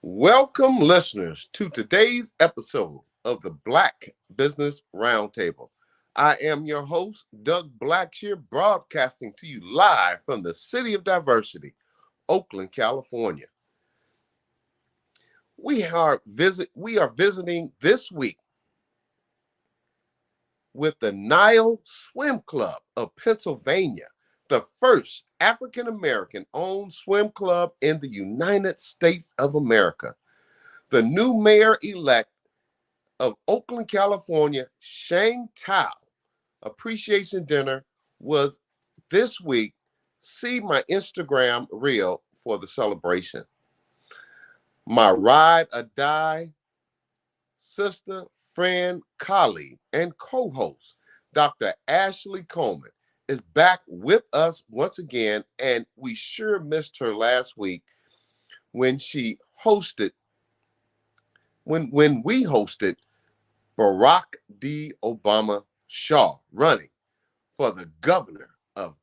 Welcome, listeners, to today's episode of the Black Business Roundtable. I am your host, Doug Blacksher, broadcasting to you live from the City of Diversity, Oakland, California. We are visiting this week with the Nile Swim Club of Pennsylvania, the first African-American owned swim club in the United States of America. The new mayor-elect of Oakland, California, Shang Tao appreciation dinner was this week. See my Instagram reel for the celebration. My ride or die sister, friend, colleague, and co-host, Dr. Ashley Coleman, is back with us once again, and we sure missed her last week when she hosted, when we hosted Barack D. Obama Shaw running for the governor of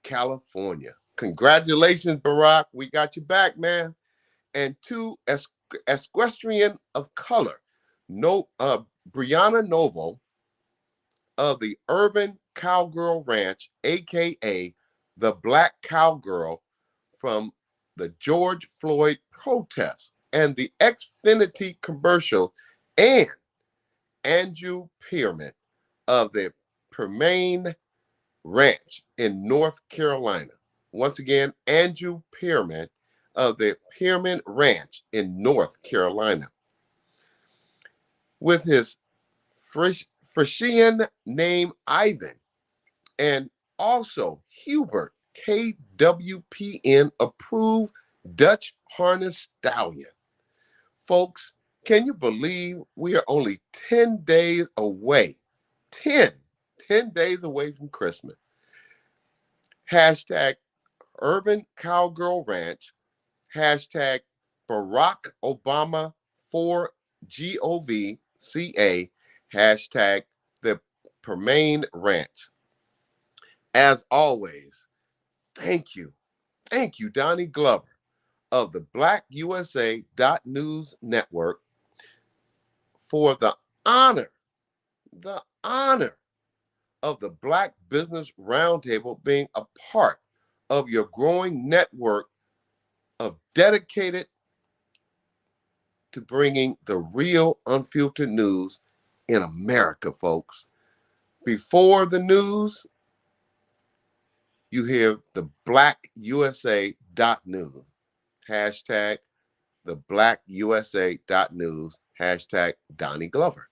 California. Congratulations, Barack. We got you back, man. And two equestrian of color, Brianna Noble of the Cowgirl Ranch, a.k.a. the Black Cowgirl from the George Floyd protest, and the Xfinity Commercials, and Andrew Pearman of the PEARMAN Ranch in North Carolina. Once again, Andrew Pearman of the PEARMAN Ranch in North Carolina. With his Frisian name Ivan, and also Hubert KWPN approved Dutch harness stallion. Folks, can you believe we are only 10 days away? 10 days away from Christmas. Hashtag Urban Cowgirl Ranch. Hashtag Barack Obama for GOVCA. Hashtag the PEARMAN Ranch. As always, thank you, Doni Glover of the BlackUSA.News Network for the honor of the Black Business Roundtable being a part of your growing network of dedicated to bringing the real unfiltered news in America, folks. Before the news, you hear the BlackUSA.News. Hashtag the BlackUSA.News. Hashtag Doni Glover.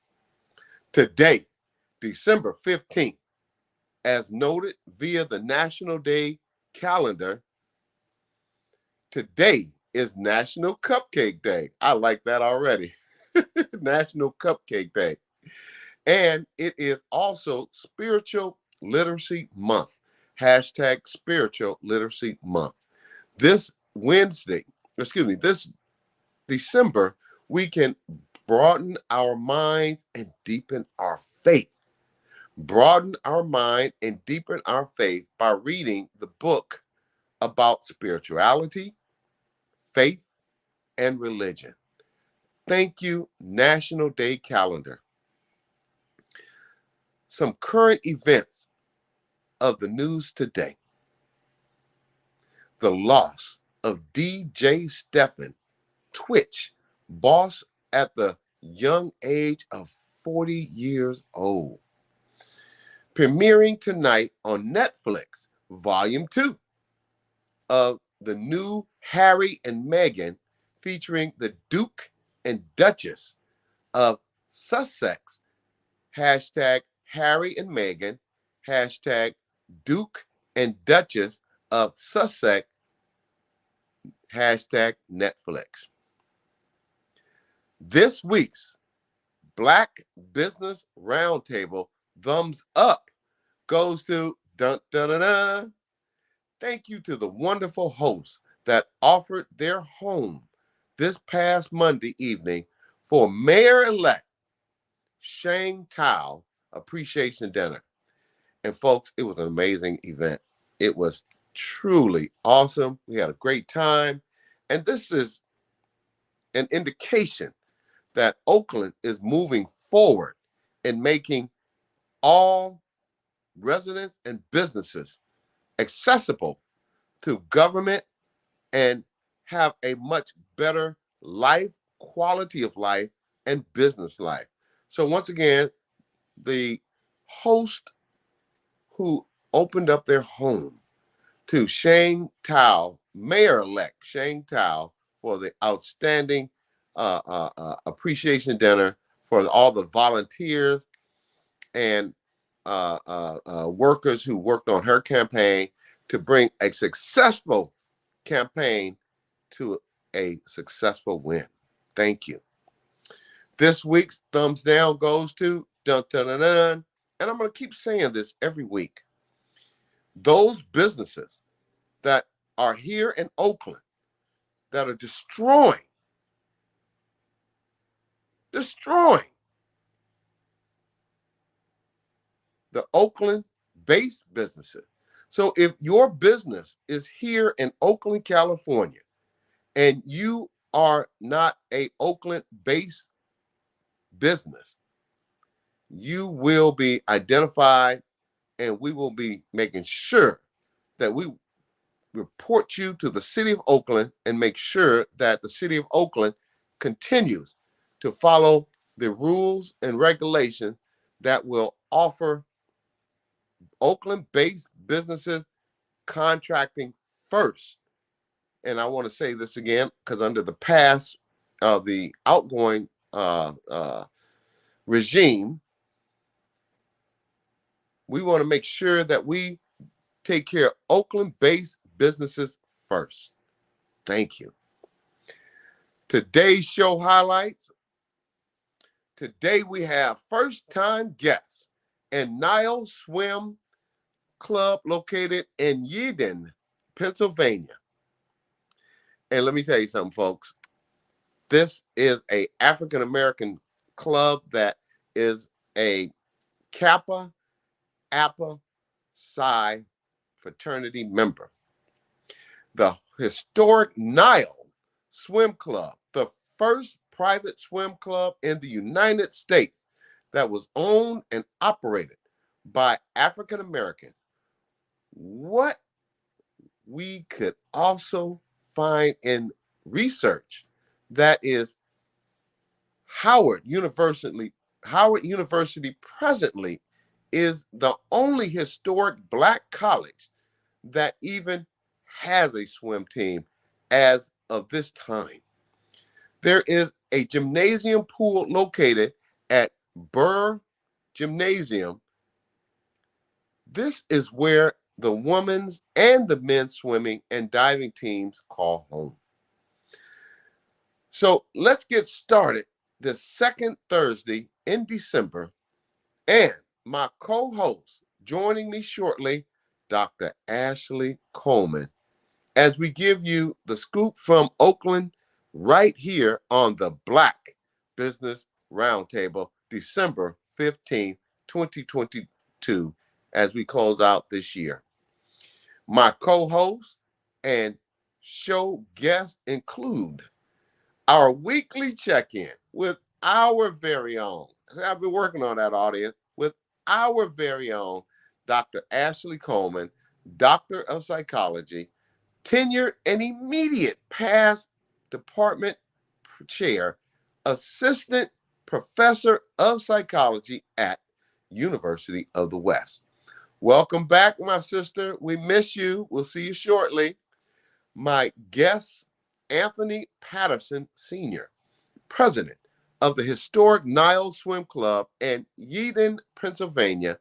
Today, December 15th, as noted via the National Day calendar, today is National Cupcake Day. I like that already. National Cupcake Day. And it is also Spiritual Literacy Month. Hashtag Spiritual Literacy Month. This December, we can broaden our minds and deepen our faith. Broaden our mind and deepen our faith by reading the book about spirituality, faith, and religion. Thank you, National Day Calendar. Some current events of the news today. The loss of DJ Stephan, Twitch boss at the young age of 40 years old. Premiering tonight on Netflix, Volume 2 of the new Harry and Meghan, featuring the Duke and Duchess of Sussex. Hashtag Harry and Meghan. Hashtag Duke and Duchess of Sussex. Hashtag Netflix. This week's Black Business Roundtable Thumbs Up goes to dun dun dun dun. Thank you to the wonderful hosts that offered their home this past Monday evening for Mayor-elect Shang Tao appreciation dinner. And folks, it was an amazing event. It was truly awesome. We had a great time. And this is an indication that Oakland is moving forward in making all residents and businesses accessible to government and have a much better life, quality of life, and business life. So once again, the host who opened up their home to Shane Tao, Mayor-elect Shane Tao, for the outstanding appreciation dinner for all the volunteers and workers who worked on her campaign to bring a successful campaign to a successful win. Thank you. This week's thumbs down goes to dun dun dun dun, and I'm going to keep saying this every week. Those businesses that are here in Oakland that are destroying the Oakland-based businesses. So if your business is here in Oakland, California, and you are not a Oakland-based business, you will be identified, and we will be making sure that we report you to the city of Oakland and make sure that the city of Oakland continues to follow the rules and regulations that will offer Oakland-based businesses contracting first. And I want to say this again, because under the past of the outgoing regime, we want to make sure that we take care of Oakland-based businesses first. Thank you. Today's show highlights. Today we have first-time guests and Nile Swim Club located in Eden, Pennsylvania. And let me tell you something, folks. This is a African-American club that is a Kappa Alpha Psi fraternity member. The historic Nile Swim Club, the first private swim club in the United States that was owned and operated by African Americans. What we could also find in research that is Howard University presently is the only historic Black college that even has a swim team as of this time. There is a gymnasium pool located at Burr Gymnasium. This is where the women's and the men's swimming and diving teams call home. So let's get started the second Thursday in December, and my co-host joining me shortly, Dr. Ashley Coleman, as we give you the scoop from Oakland right here on the Black Business Roundtable, December 15th, 2022, as we close out this year. My co-hosts and show guests include our weekly check-in with our very own, I've been working on that audience, with our very own Dr. Ashley Coleman, Doctor of Psychology, tenured and immediate past department chair, assistant professor of psychology at University of the West. Welcome back, my sister. We miss you. We'll see you shortly. My guest, Anthony Patterson, Sr., president of the historic Nile Swim Club in Eden, Pennsylvania.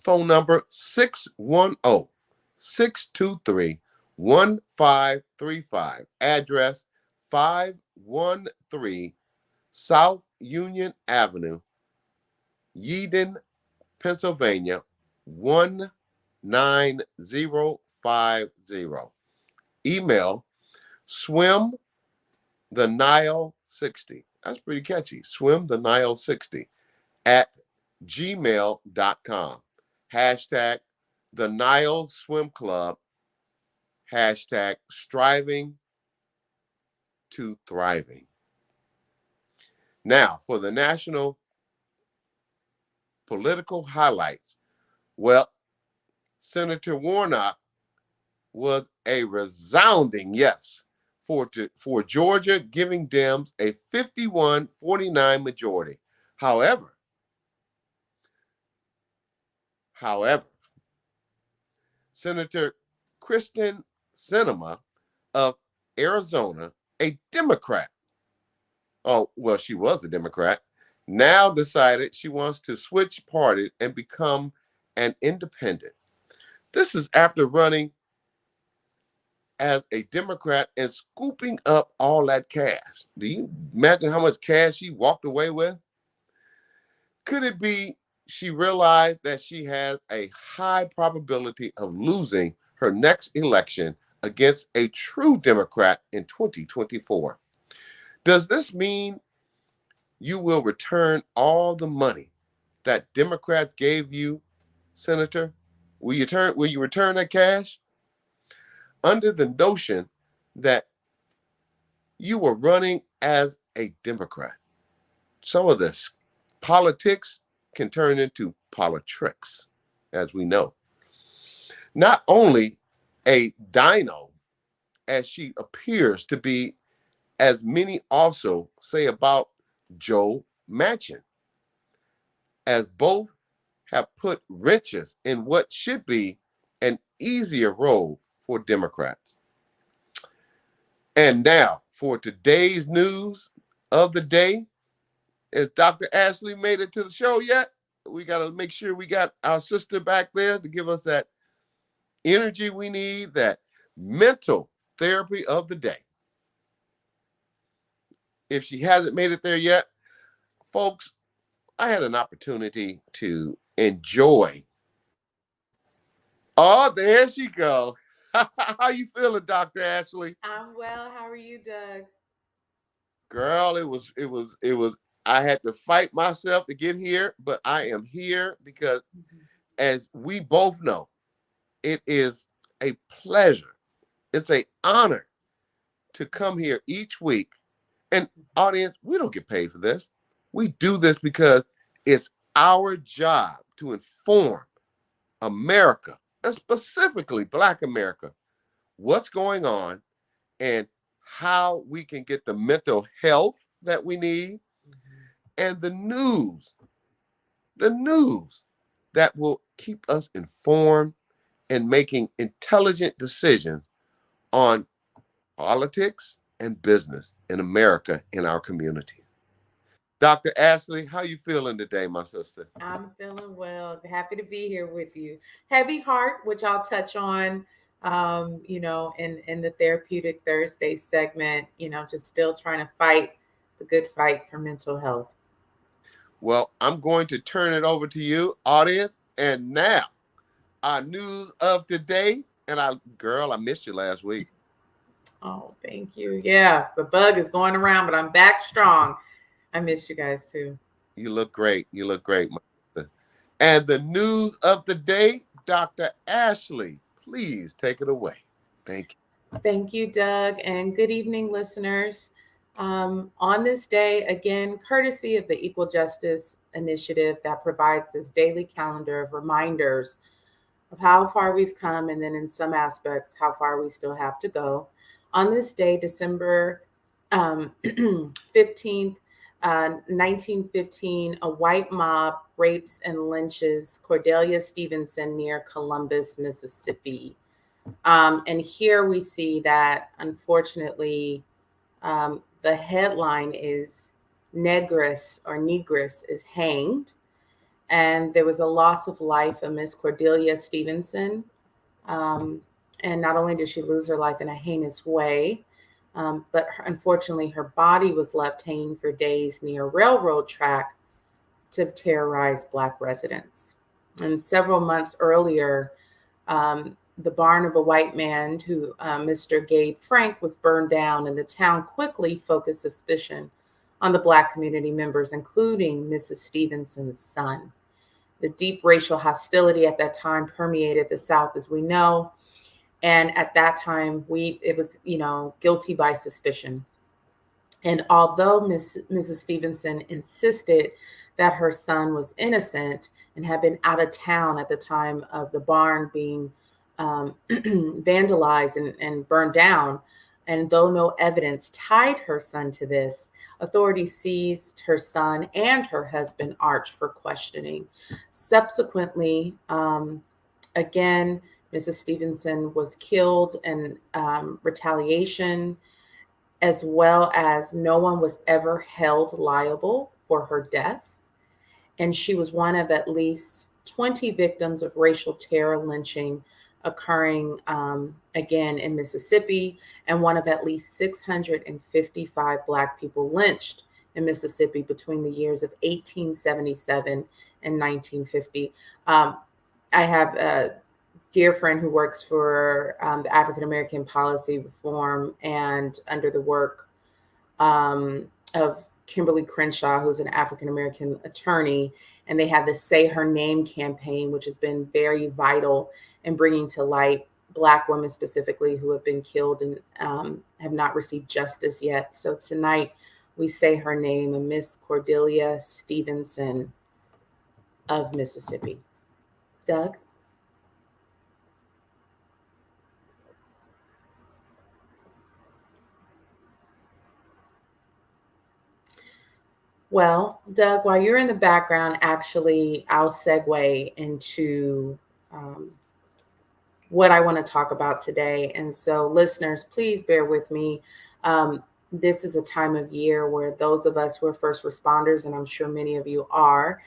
Phone number 610-623-1535. Address 513 South Union Avenue, Eden, Pennsylvania, 19050. Email swimthenile60. That's pretty catchy. Swimthenile60 at gmail.com. Hashtag the Nile Swim Club. Hashtag striving to thriving. Now, for the national political highlights. Well, Senator Warnock was a resounding yes for Georgia, giving Dems a 51-49 majority. However, Senator Kristen Sinema of Arizona, a Democrat, oh, well, she was a Democrat, now decided she wants to switch parties and become an independent. This is after running as a Democrat and scooping up all that cash. Do you imagine how much cash she walked away with? Could it be she realized that she has a high probability of losing her next election against a true Democrat in 2024? Does this mean you will return all the money that Democrats gave you, Senator? Will you return that cash? Under the notion that you were running as a Democrat. Some of this politics can turn into politricks, as we know. Not only a dino, as she appears to be, as many also say about Joe Manchin, as both have put wrenches in what should be an easier role for Democrats. And now, for today's news of the day, has Dr. Ashley made it to the show yet? We got to make sure we got our sister back there to give us that energy we need, that mental therapy of the day. If she hasn't made it there yet, folks, I had an opportunity to enjoy. Oh, there she go. How you feeling, Dr. Ashley? I'm well. How are you, Doug? Girl, it was, I had to fight myself to get here, but I am here because, as we both know, it is a pleasure. It's an honor to come here each week. And audience, we don't get paid for this. We do this because it's our job to inform America, and specifically Black America, what's going on and how we can get the mental health that we need and the news that will keep us informed and making intelligent decisions on politics and business in America, in our community. Dr. Ashley, how you feeling today, my sister? I'm feeling well. Happy to be here with you. Heavy heart, which I'll touch on, in the Therapeutic Thursday segment, just still trying to fight the good fight for mental health. Well, I'm going to turn it over to you, audience. And now, our news of today. And I missed you last week. Oh, thank you. Yeah, the bug is going around, but I'm back strong. I missed you guys too. You look great. You look great, my sister. And the news of the day, Dr. Ashley, please take it away. Thank you. Thank you, Doug, and good evening, listeners. On this day, again, courtesy of the Equal Justice Initiative that provides this daily calendar of reminders of how far we've come, and then in some aspects, how far we still have to go. On this day, December 15th, 1915, a white mob rapes and lynches Cordelia Stevenson near Columbus, Mississippi. And here we see that, unfortunately, the headline is Negress is hanged. And there was a loss of life of Miss Cordelia Stevenson. And not only did she lose her life in a heinous way, but unfortunately, her body was left hanging for days near a railroad track to terrorize Black residents. And several months earlier, the barn of a white man who, Mr. Gabe Frank, was burned down, and the town quickly focused suspicion on the Black community members, including Mrs. Stevenson's son. The deep racial hostility at that time permeated the South, as we know. And at that time, it was, guilty by suspicion. And although Mrs. Stevenson insisted that her son was innocent and had been out of town at the time of the barn being vandalized and burned down, and though no evidence tied her son to this, authorities seized her son and her husband, Arch, for questioning. Subsequently, again, Mrs. Stevenson was killed in retaliation, as well as no one was ever held liable for her death. And she was one of at least 20 victims of racial terror lynching occurring again in Mississippi, and one of at least 655 Black people lynched in Mississippi between the years of 1877 and 1950. I have a dear friend who works for the African American Policy Reform and under the work of Kimberly Crenshaw, who's an African American attorney, and they have the Say Her Name campaign, which has been very vital in bringing to light Black women specifically who have been killed and have not received justice yet. So tonight we say her name, a Miss Cordelia Stevenson of Mississippi. Doug? Well, Doug, while you're in the background, actually, I'll segue into what I want to talk about today. And so, listeners, please bear with me. This is a time of year where those of us who are first responders, and I'm sure many of you are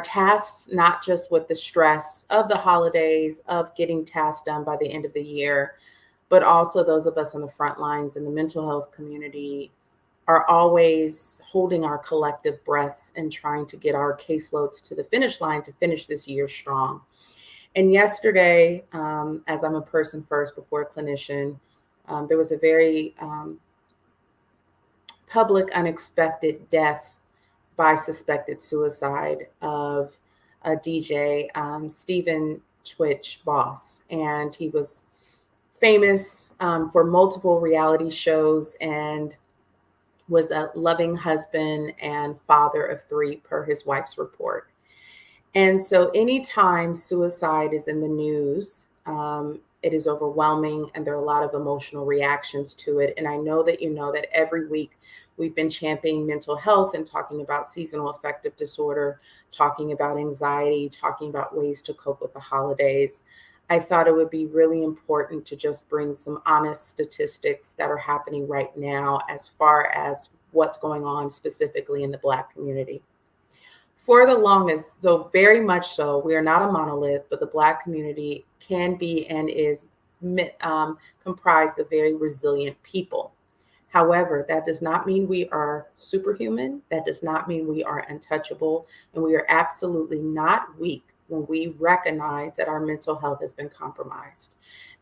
tasked not just with the stress of the holidays, of getting tasks done by the end of the year, but also those of us on the front lines in the mental health community are always holding our collective breaths and trying to get our caseloads to the finish line to finish this year strong. And yesterday, as I'm a person first before a clinician, there was a very public, unexpected death by suspected suicide of a DJ, Stephen Twitch Boss. And he was famous for multiple reality shows and was a loving husband and father of 3 per his wife's report. And so anytime suicide is in the news, it is overwhelming and there are a lot of emotional reactions to it. And I know that you know that every week we've been championing mental health and talking about seasonal affective disorder, talking about anxiety, talking about ways to cope with the holidays. I thought it would be really important to just bring some honest statistics that are happening right now as far as what's going on specifically in the Black community. For the longest, so very much so, we are not a monolith, but the Black community can be and is comprised of very resilient people. However, that does not mean we are superhuman. That does not mean we are untouchable. And we are absolutely not weak when we recognize that our mental health has been compromised.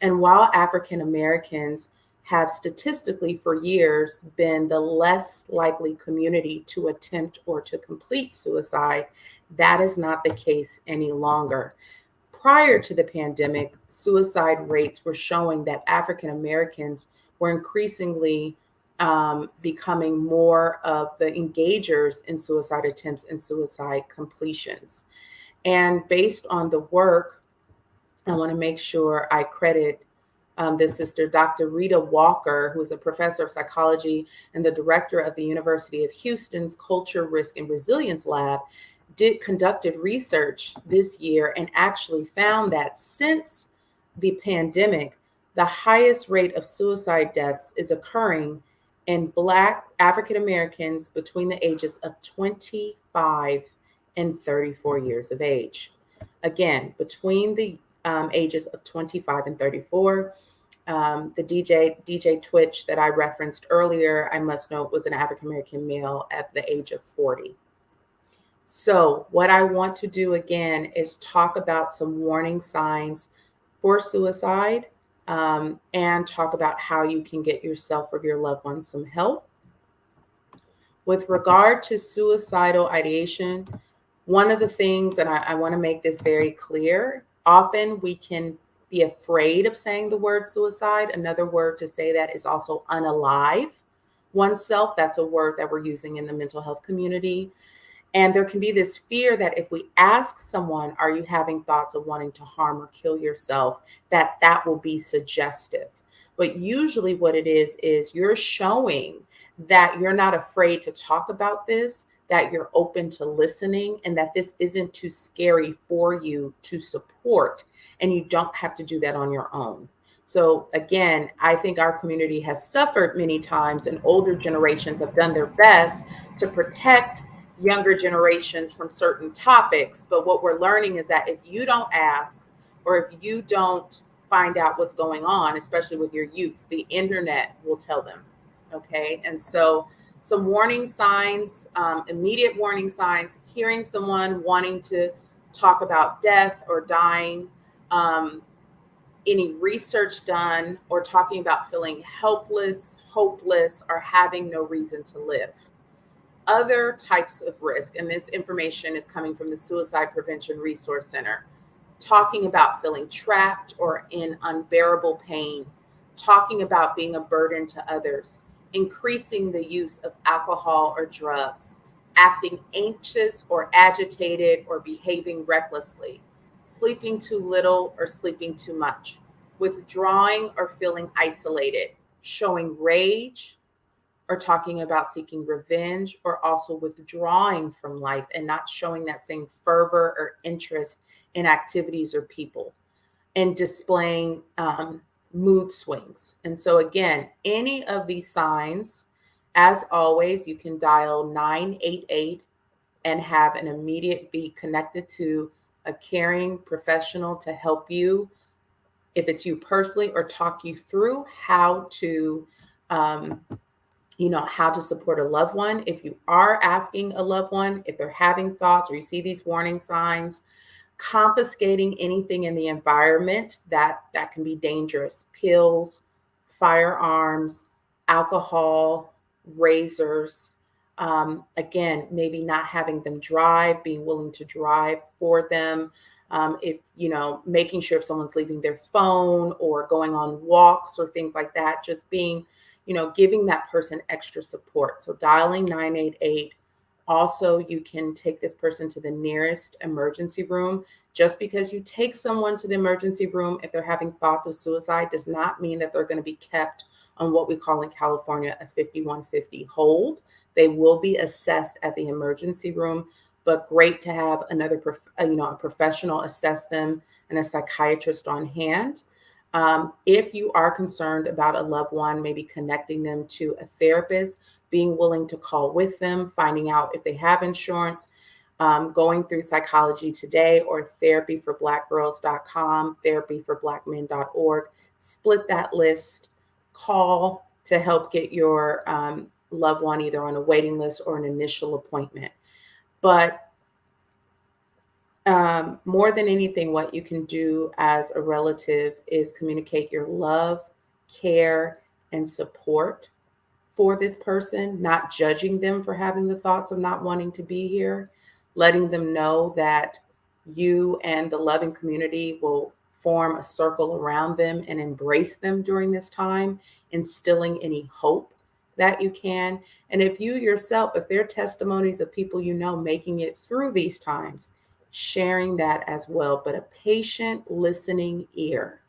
And while African Americans have statistically for years been the less likely community to attempt or to complete suicide, that is not the case any longer. Prior to the pandemic, suicide rates were showing that African Americans were increasingly becoming more of the engagers in suicide attempts and suicide completions. And based on the work, I want to make sure I credit this sister, Dr. Rita Walker, who is a professor of psychology and the director of the University of Houston's Culture, Risk, and Resilience Lab, conducted research this year and actually found that since the pandemic, the highest rate of suicide deaths is occurring in Black African Americans between the ages of 25 and 34 years of age. Again, between the ages of 25 and 34, the DJ Twitch that I referenced earlier, I must note, was an African American male at the age of 40. So what I want to do again is talk about some warning signs for suicide and talk about how you can get yourself or your loved ones some help. With regard to suicidal ideation, one of the things, and I want to make this very clear, often we can be afraid of saying the word suicide. Another word to say that is also unalive. oneself. That's a word that we're using in the mental health community. And there can be this fear that if we ask someone, are you having thoughts of wanting to harm or kill yourself, that will be suggestive. But usually what it is you're showing that you're not afraid to talk about this, that you're open to listening, and that this isn't too scary for you to support. And you don't have to do that on your own. So again, I think our community has suffered many times, and older generations have done their best to protect younger generations from certain topics. But what we're learning is that if you don't ask, or if you don't find out what's going on, especially with your youth, the internet will tell them. Okay. And so some warning signs, immediate warning signs: hearing someone wanting to talk about death or dying, any research done, or talking about feeling helpless, hopeless, or having no reason to live. Other types of risk, and this information is coming from the Suicide Prevention Resource Center, talking about feeling trapped or in unbearable pain, talking about being a burden to others, increasing the use of alcohol or drugs, acting anxious or agitated or behaving recklessly, sleeping too little or sleeping too much, withdrawing or feeling isolated, showing rage, or talking about seeking revenge, or also withdrawing from life and not showing that same fervor or interest in activities or people, and displaying mood swings. And so, again, any of these signs, as always, you can dial 988 and have an immediate be connected to a caring professional to help you, if it's you personally, or talk you through how to how to support a loved one. If you are asking a loved one, if they're having thoughts or you see these warning signs, confiscating anything in the environment that can be dangerous: pills, firearms, alcohol, razors. Again, maybe not having them drive, being willing to drive for them. If, making sure if someone's leaving their phone or going on walks or things like that, just being, giving that person extra support. So dialing 988. Also, you can take this person to the nearest emergency room. Just because you take someone to the emergency room, if they're having thoughts of suicide, does not mean that they're going to be kept on what we call in California a 5150 hold. They will be assessed at the emergency room, but great to have another, a professional assess them and a psychiatrist on hand. If you are concerned about a loved one, maybe connecting them to a therapist, being willing to call with them, finding out if they have insurance, going through Psychology Today or therapyforblackgirls.com, therapyforblackmen.org. Split that list, call to help get your loved one either on a waiting list or an initial appointment. But more than anything, what you can do as a relative is communicate your love, care, and support for this person, not judging them for having the thoughts of not wanting to be here, letting them know that you and the loving community will form a circle around them and embrace them during this time, instilling any hope that you can. And if you yourself, if there are testimonies of people making it through these times, sharing that as well. But a patient listening ear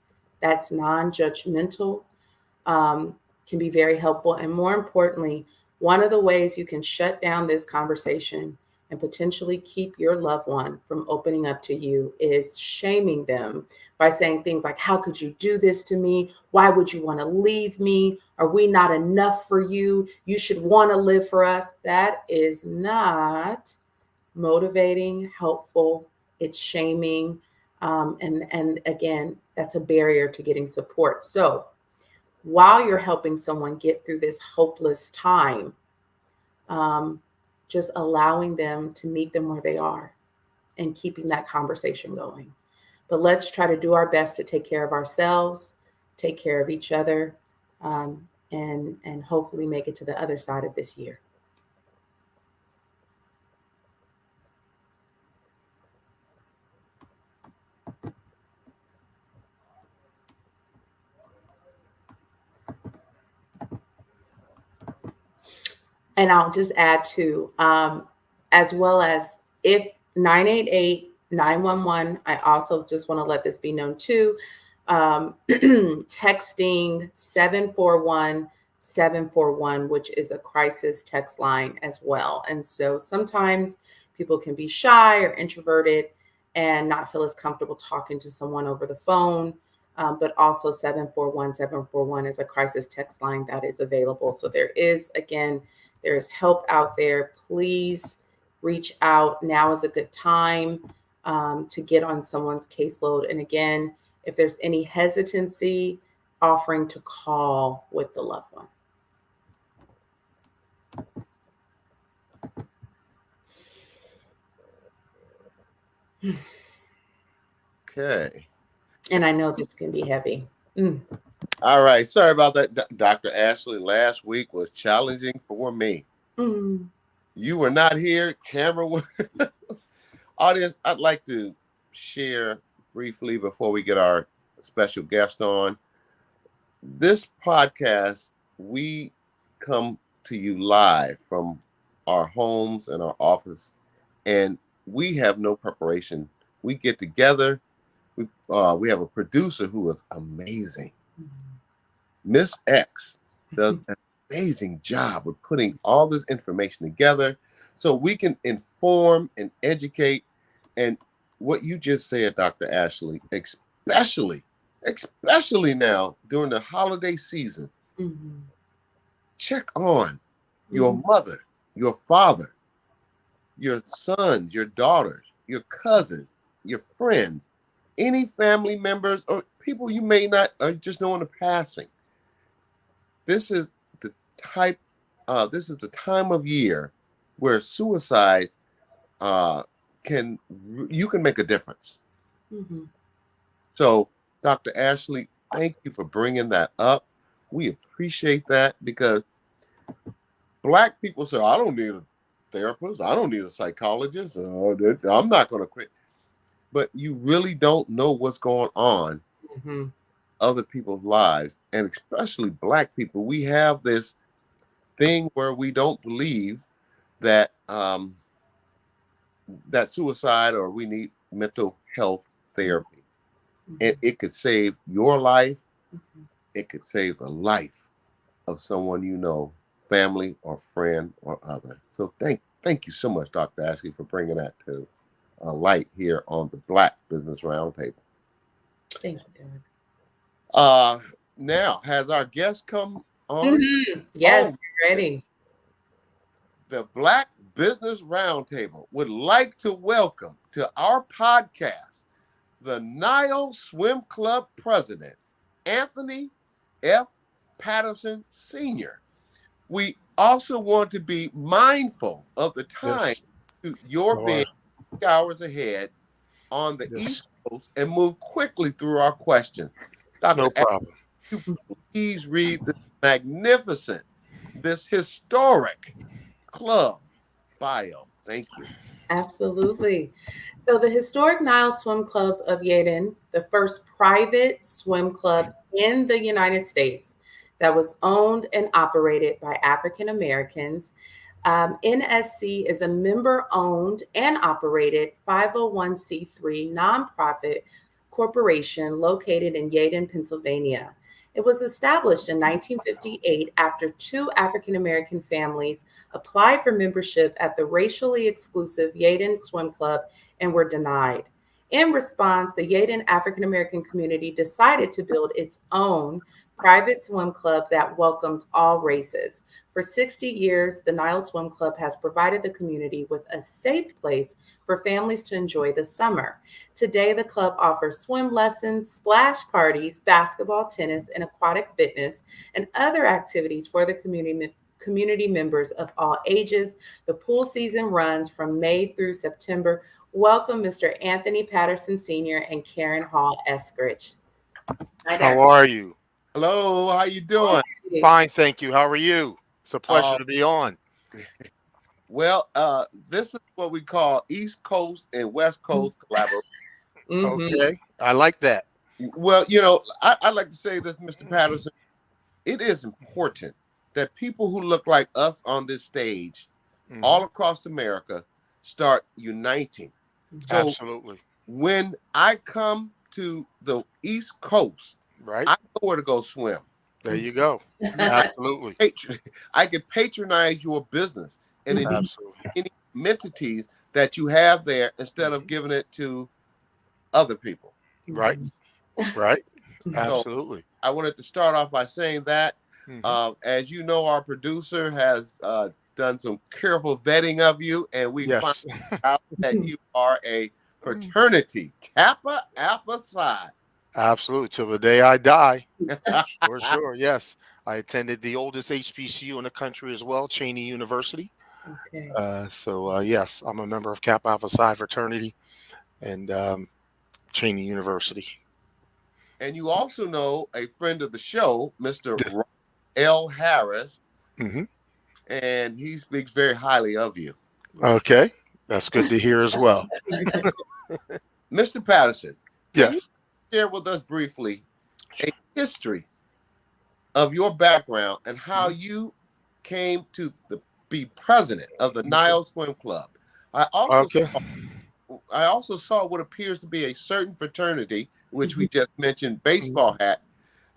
that's non-judgmental can be very helpful. And more importantly, one of the ways you can shut down this conversation and potentially keep your loved one from opening up to you is shaming them by saying things like, how could you do this to me? Why would you want to leave me? Are we not enough for you? You should want to live for us. That is not motivating, helpful. It's shaming. And again, that's a barrier to getting support. So while you're helping someone get through this hopeless time, just allowing them to meet them where they are and keeping that conversation going. But let's try to do our best to take care of ourselves, take care of each other, and hopefully make it to the other side of this year. And I'll just add to, as well as if 988-911, I also just want to let this be known too, texting 741-741, which is a crisis text line as well. And so sometimes people can be shy or introverted and not feel as comfortable talking to someone over the phone. But also 741-741 is a crisis text line that is available. So there is help out there. Please reach out. Now is a good time to get on someone's caseload. And again, if there's any hesitancy, offering to call with the loved one. Okay. And I know this can be heavy. All right. Sorry about that, Dr. Ashley. Last week was challenging for me. You were not here. Camera was... Audience, I'd like to share briefly before we get our special guest on. This podcast, we come to you live from our homes and our office, and we have no preparation. We get together. We have a producer who is amazing. Miss X does an amazing job with putting all this information together so we can inform and educate. And what you just said, Dr. Ashley, especially now during the holiday season, check on your mother, your father, your sons, your daughters, your cousins, your friends, any family members or people you may not just know in the passing. This is the time of year where suicide you can make a difference. So, Dr. Ashley, thank you for bringing that up. We appreciate that because Black people say, I don't need a therapist. I don't need a psychologist. I'm not going to quit. But you really don't know what's going on in other people's lives, and especially Black people. We have this thing where we don't believe that that suicide or we need mental health therapy. And it could save your life. It could save the life of someone you know, family or friend or other. So thank you so much, Dr. Ashley, for bringing that to light here on the Black Business Roundtable. Thank you, Doug. Now, has our guest come on? Yes, we're ready. The Black Business Roundtable would like to welcome to our podcast the Nile Swim Club president, Anthony F. Patterson Sr. We also want to be mindful of the time you're being 2 hours ahead on the East Coast and move quickly through our questions. Dr. No problem. Please read this historic club bio. Thank you. Absolutely. So the historic Nile Swim Club of Yeadon, the first private swim club in the United States that was owned and operated by African Americans. NSC is a member-owned and operated 501c3 nonprofit corporation located in Yeadon, Pennsylvania. It was established in 1958 after 2 African-American families applied for membership at the racially exclusive Yeadon Swim Club and were denied. In response, the Yeadon African-American community decided to build its own private swim club that welcomed all races. For 60 years, the Nile Swim Club has provided the community with a safe place for families to enjoy the summer. Today, the club offers swim lessons, splash parties, basketball, tennis, and aquatic fitness, and other activities for the community members of all ages. The pool season runs from May through September. Welcome, Mr. Anthony Patterson Sr. and Karen Hall Eskridge. How are you? Hello, how you doing? Fine, thank you. How are you? It's a pleasure to be on. Well, this is what we call East Coast and West Coast collaboration. Okay, I like that. Well, I'd like to say this, Mr. Patterson. It is important that people who look like us on this stage Mhm. all across America start uniting. So Absolutely. when I come to the East Coast, Right. I know where to go swim. There you go. Absolutely. I could patronize your business and enjoy Absolutely. any amenities that you have there instead of giving it to other people. Right. Right. So Absolutely. I wanted to start off by saying that, Mhm. as you know, our producer has done some careful vetting of you, and we found Yes. out that you are a fraternity Kappa Alpha Psi. Absolutely. Till the day I die. For sure. Yes. I attended the oldest HBCU in the country as well, Cheney University. Okay. Yes, I'm a member of Kappa Alpha Psi fraternity and Cheney University. And you also know a friend of the show, Mr. L. Harris, Hmm. and he speaks very highly of you. Okay. That's good to hear as well. Mr. Patterson, can you Yes. share with us briefly a history of your background and how you came to be president of the Nile Swim Club? I Okay. also saw what appears to be a certain fraternity, which we just mentioned, baseball hat,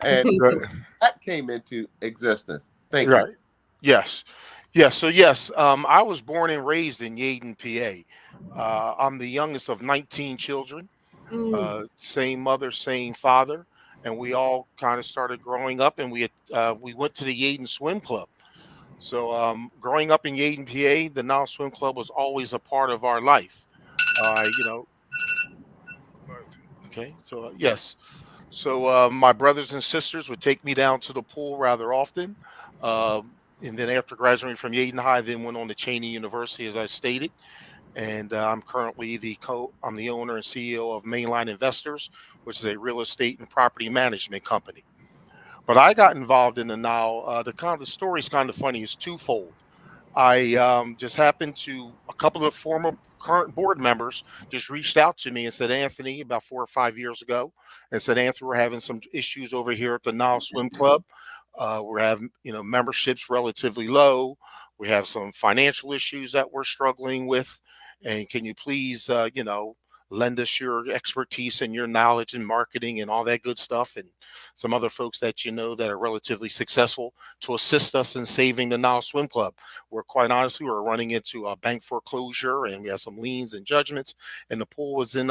and Good. that came into existence. Thank you. Right. Yes. Yes. So yes, I was born and raised in Yeadon, PA. I'm the youngest of 19 children. Same mother, same father, and we all kind of started growing up, and we went to the Yeadon Swim Club. So growing up in Yeadon, PA, the Nile Swim Club was always a part of our life. You know. Okay. So yes. So my brothers and sisters would take me down to the pool rather often. And then after graduating from Yeadon High, then went on to Cheney University, as I stated. And I'm currently I'm the owner and CEO of Mainline Investors, which is a real estate and property management company. But I got involved in the Nile. The story is kind of funny. It's twofold. I just happened to a couple of former current board members just reached out to me and said, Anthony, about 4 or 5 years ago, and said, Anthony, we're having some issues over here at the Nile Swim Club. We're having, memberships relatively low. We have some financial issues that we're struggling with. And can you please, lend us your expertise and your knowledge in marketing and all that good stuff, and some other folks that you know that are relatively successful to assist us in saving the Nile Swim Club. We're quite honestly, we're running into a bank foreclosure, and we have some liens and judgments, and the pool was in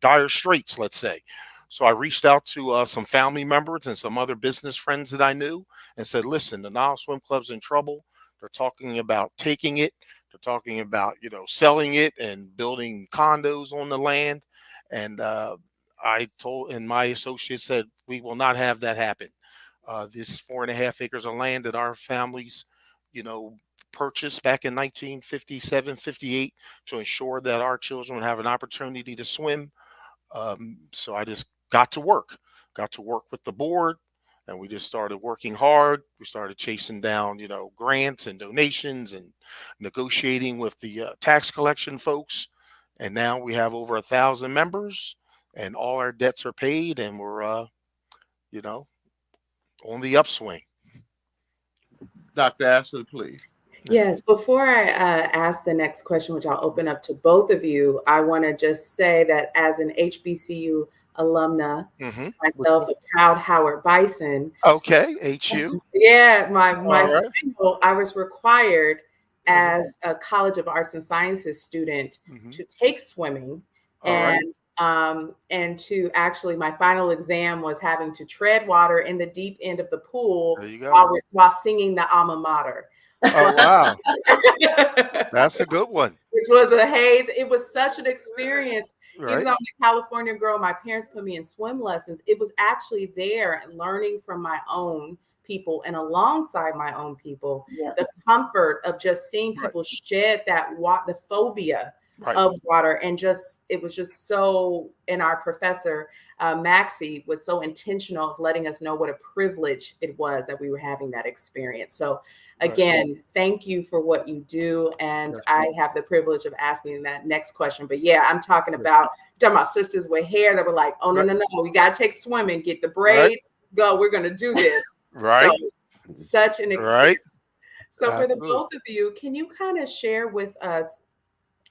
dire straits, let's say. So I reached out to some family members and some other business friends that I knew and said, listen, the Nile Swim Club's in trouble. They're talking about taking it. They're talking about, selling it and building condos on the land. And and my associate said, we will not have that happen. This 4.5 acres of land that our families, you know, purchased back in 1957, 58 to ensure that our children would have an opportunity to swim. So I just got to work with the board, and we just started working hard. We started chasing down, grants and donations and negotiating with the tax collection folks. And now we have over 1,000 members, and all our debts are paid, and we're, you know, on the upswing. Dr. Ashley, please. Yes, before I ask the next question, which I'll open up to both of you, I want to just say that as an HBCU alumna, myself, a proud Howard Bison. Okay, HU. Yeah, my right. final, I was required as a College of Arts and Sciences student to take swimming. And to actually, my final exam was having to tread water in the deep end of the pool while singing the alma mater. Oh, wow. That's a good one. Which was a haze. It was such an experience. Right. Even though I'm a California girl, my parents put me in swim lessons. It was actually there and learning from my own people and alongside my own people, the comfort of just seeing people shed the phobia of water. And it was just so, and our professor, Maxie, was so intentional of letting us know what a privilege it was that we were having that experience. So again, thank you for what you do. And I have the privilege of asking that next question. But yeah, I'm talking about sisters with hair that were like, oh, no, we got to take swimming, get the braids, go, we're going to do this. Right. such an Right. experience. So for the Absolutely. both of you, can you kind of share with us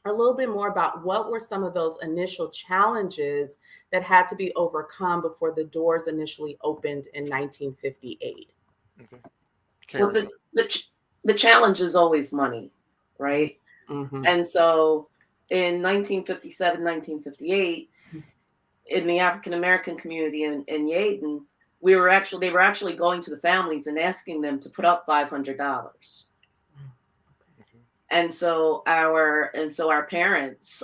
a little bit more about what were some of those initial challenges that had to be overcome before the doors initially opened in 1958? Okay. Well, Karen. the challenge is always money, right? Mm-hmm. And so in 1957, 1958, in the African American community in Yaden, they were actually going to the families and asking them to put up $500. And so our parents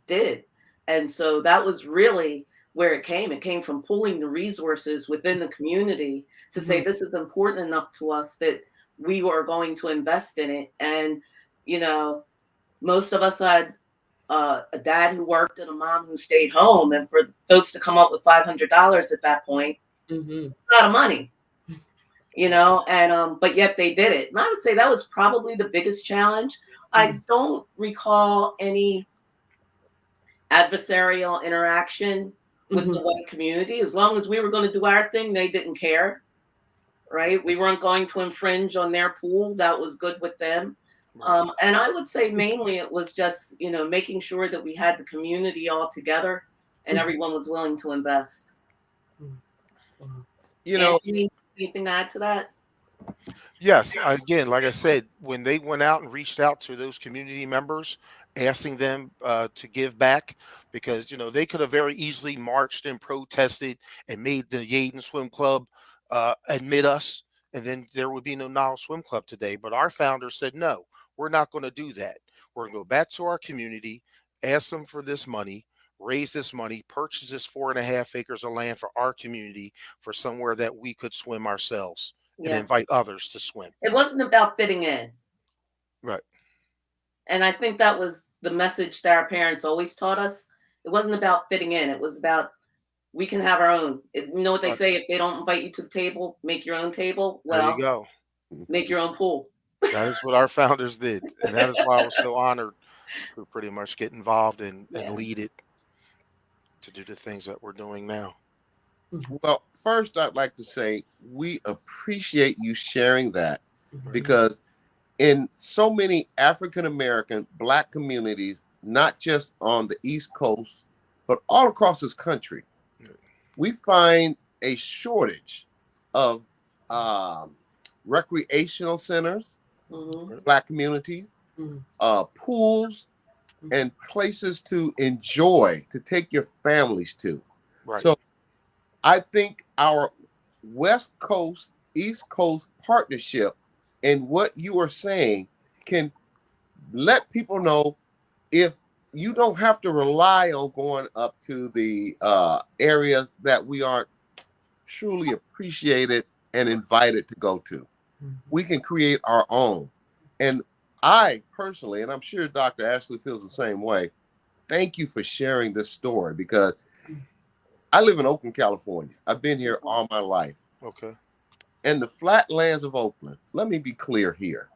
did. And so that was really where it came. It came from pulling the resources within the community to say this is important enough to us that we were going to invest in it. And, you know, most of us had a dad who worked and a mom who stayed home. And for folks to come up with $500 at that point, a lot of money, you know, and but yet they did it. And I would say that was probably the biggest challenge. I don't recall any adversarial interaction with the white community. As long as we were going to do our thing, they didn't care, right? We weren't going to infringe on their pool. That was good with them. And I would say mainly it was just, you know, making sure that we had the community all together and everyone was willing to invest. You know, anything to add to that? Yes. Again, like I said, when they went out and reached out to those community members, asking them to give back, because, you know, they could have very easily marched and protested and made the Yaden Swim Club admit us, and then there would be no Nile Swim Club today. But our founders said, no, we're not going to do that. We're going to go back to our community, ask them for this money, raise this money, purchase this 4.5 acres of land for our community for somewhere that we could swim ourselves and invite others to swim. It wasn't about fitting in. Right. And I think that was the message that our parents always taught us. It wasn't about fitting in. It was about, we can have our own. You know what they say, if they don't invite you to the table, make your own table. Well, there you go. Make your own pool. That is what our founders did. And that is why I was so honored to pretty much get involved and lead it to do the things that we're doing now. Well, first, I'd like to say we appreciate you sharing that, because in so many African American Black communities, not just on the East Coast, but all across this country, we find a shortage of recreational centers, Black community, pools, and places to enjoy, to take your families to. Right. So I think our West Coast, East Coast partnership and what you are saying can let people know, if you don't have to rely on going up to the areas that we aren't truly appreciated and invited to go to. We can create our own. And I personally, and I'm sure Dr. Ashley feels the same way, thank you for sharing this story, because I live in Oakland, California. I've been here all my life. Okay. And the flatlands of Oakland, let me be clear here,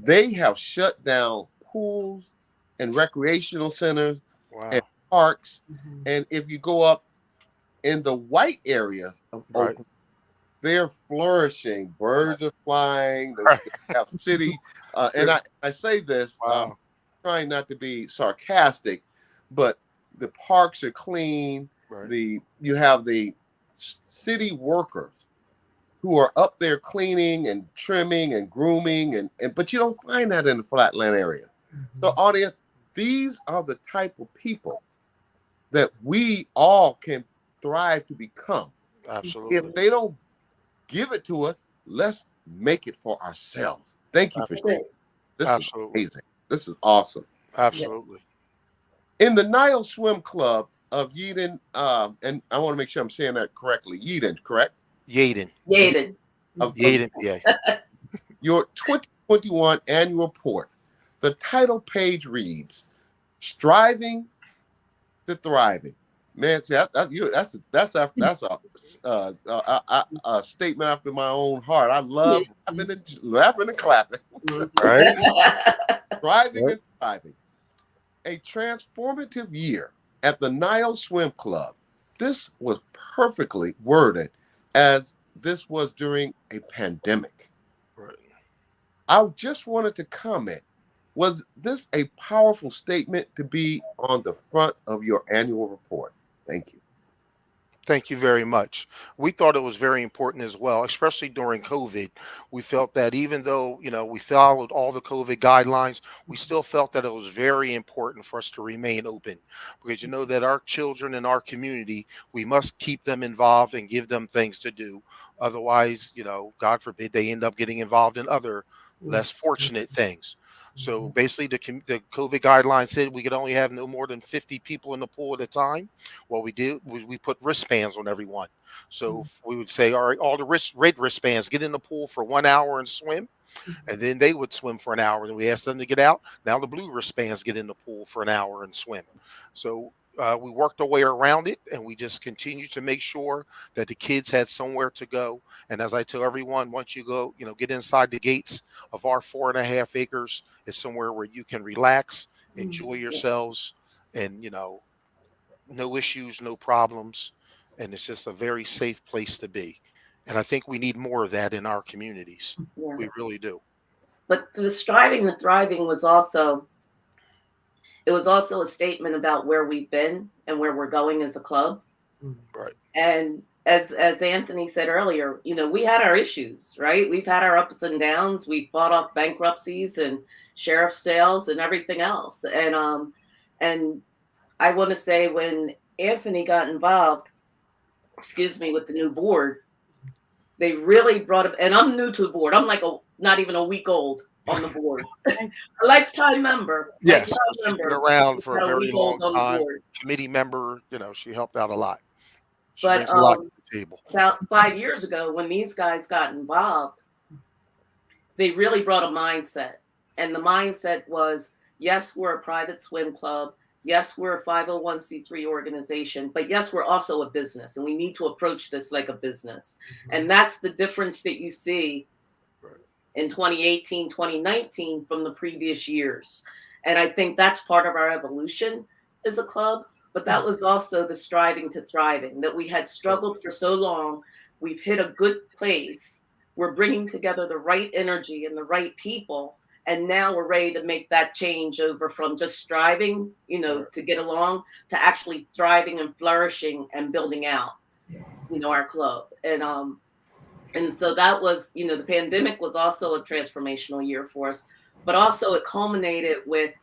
they have shut down pools and recreational centers and parks. And if you go up in the white areas of Oakland, they're flourishing. Birds are flying. They have city. And I say this, trying not to be sarcastic, but the parks are clean. You have the city workers who are up there cleaning and trimming and grooming, and but you don't find that in the flatland area. So audience, these are the type of people that we all can thrive to become. Absolutely. If they don't give it to us, let's make it for ourselves. Thank you for sharing. This is amazing. This is awesome. Absolutely. In the Nile Swim Club of Yaden, and I want to make sure I'm saying that correctly. Yaden, correct? Yaden. Of Yaden, PA. Your 2021 annual report. The title page reads, "Striving to Thriving." Man, see, that's a statement after my own heart. I love rapping and clapping. Right? Striving and thriving. A transformative year at the Nile Swim Club. This was perfectly worded as this was during a pandemic. Right. I just wanted to comment. Was this a powerful statement to be on the front of your annual report? Thank you. Thank you very much. We thought it was very important as well, especially during COVID. We felt that even though, we followed all the COVID guidelines, we still felt that it was very important for us to remain open because that our children in our community, we must keep them involved and give them things to do. Otherwise, God forbid, they end up getting involved in other less fortunate things. So basically, the COVID guidelines said we could only have no more than 50 people in the pool at a time. What we did was we put wristbands on everyone. So we would say, all right, all the red wristbands, get in the pool for 1 hour and swim. And then they would swim for an hour. And we asked them to get out. Now the blue wristbands get in the pool for an hour and swim. So we worked our way around it, and we just continued to make sure that the kids had somewhere to go. And as I tell everyone, once you go, get inside the gates of our 4.5 acres, it's somewhere where you can relax, enjoy yourselves, and, no issues, no problems. And it's just a very safe place to be. And I think we need more of that in our communities. Yeah. We really do. But the striving to thriving was also a statement about where we've been and where we're going as a club. Right. And as Anthony said earlier, we had our issues, right? We've had our ups and downs. We fought off bankruptcies and sheriff sales and everything else. And I want to say when Anthony got involved, with the new board, they really brought up, and I'm new to the board. I'm like not even a week old on the board. A lifetime member. Yes, she's been around for a very long time. Committee member, she helped out a lot. She brings a lot to the table. About 5 years ago, when these guys got involved, they really brought a mindset. And the mindset was, yes, we're a private swim club. Yes, we're a 501c3 organization, but yes, we're also a business, and we need to approach this like a business. And that's the difference that you see in 2018, 2019 from the previous years. And I think that's part of our evolution as a club, but that was also the striving to thriving, that we had struggled for so long. We've hit a good place. We're bringing together the right energy and the right people. And now we're ready to make that change over from just striving, to get along, to actually thriving and flourishing and building out, our club. And so that was, the pandemic was also a transformational year for us, but also it culminated with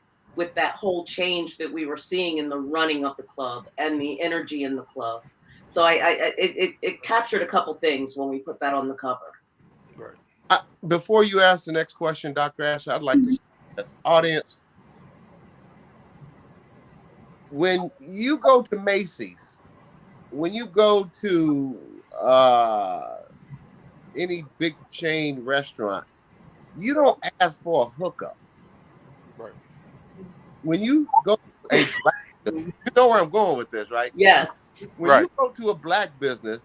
that whole change that we were seeing in the running of the club and the energy in the club. So it captured a couple things when we put that on the cover. Right. Before you ask the next question, Dr. Asher, I'd like to say to the audience, when you go to Macy's, when you go to any big chain restaurant, you don't ask for a hookup. Right. When you go to a black business, you know where I'm going with this, right? Yes. When you go to a black business,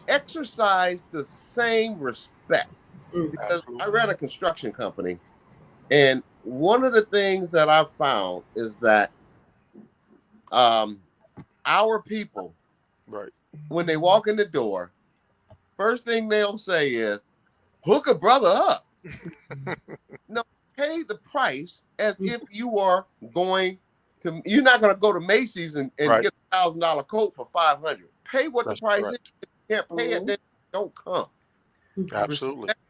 exercise the same respect. Because I ran a construction company, and one of the things that I've found is that our people, when they walk in the door, first thing they'll say is, hook a brother up. No, pay the price as if you are going to, you're not going to go to Macy's and get $1,000 coat for $500. Pay what the price is. If you can't pay it, then don't come. Absolutely. Respect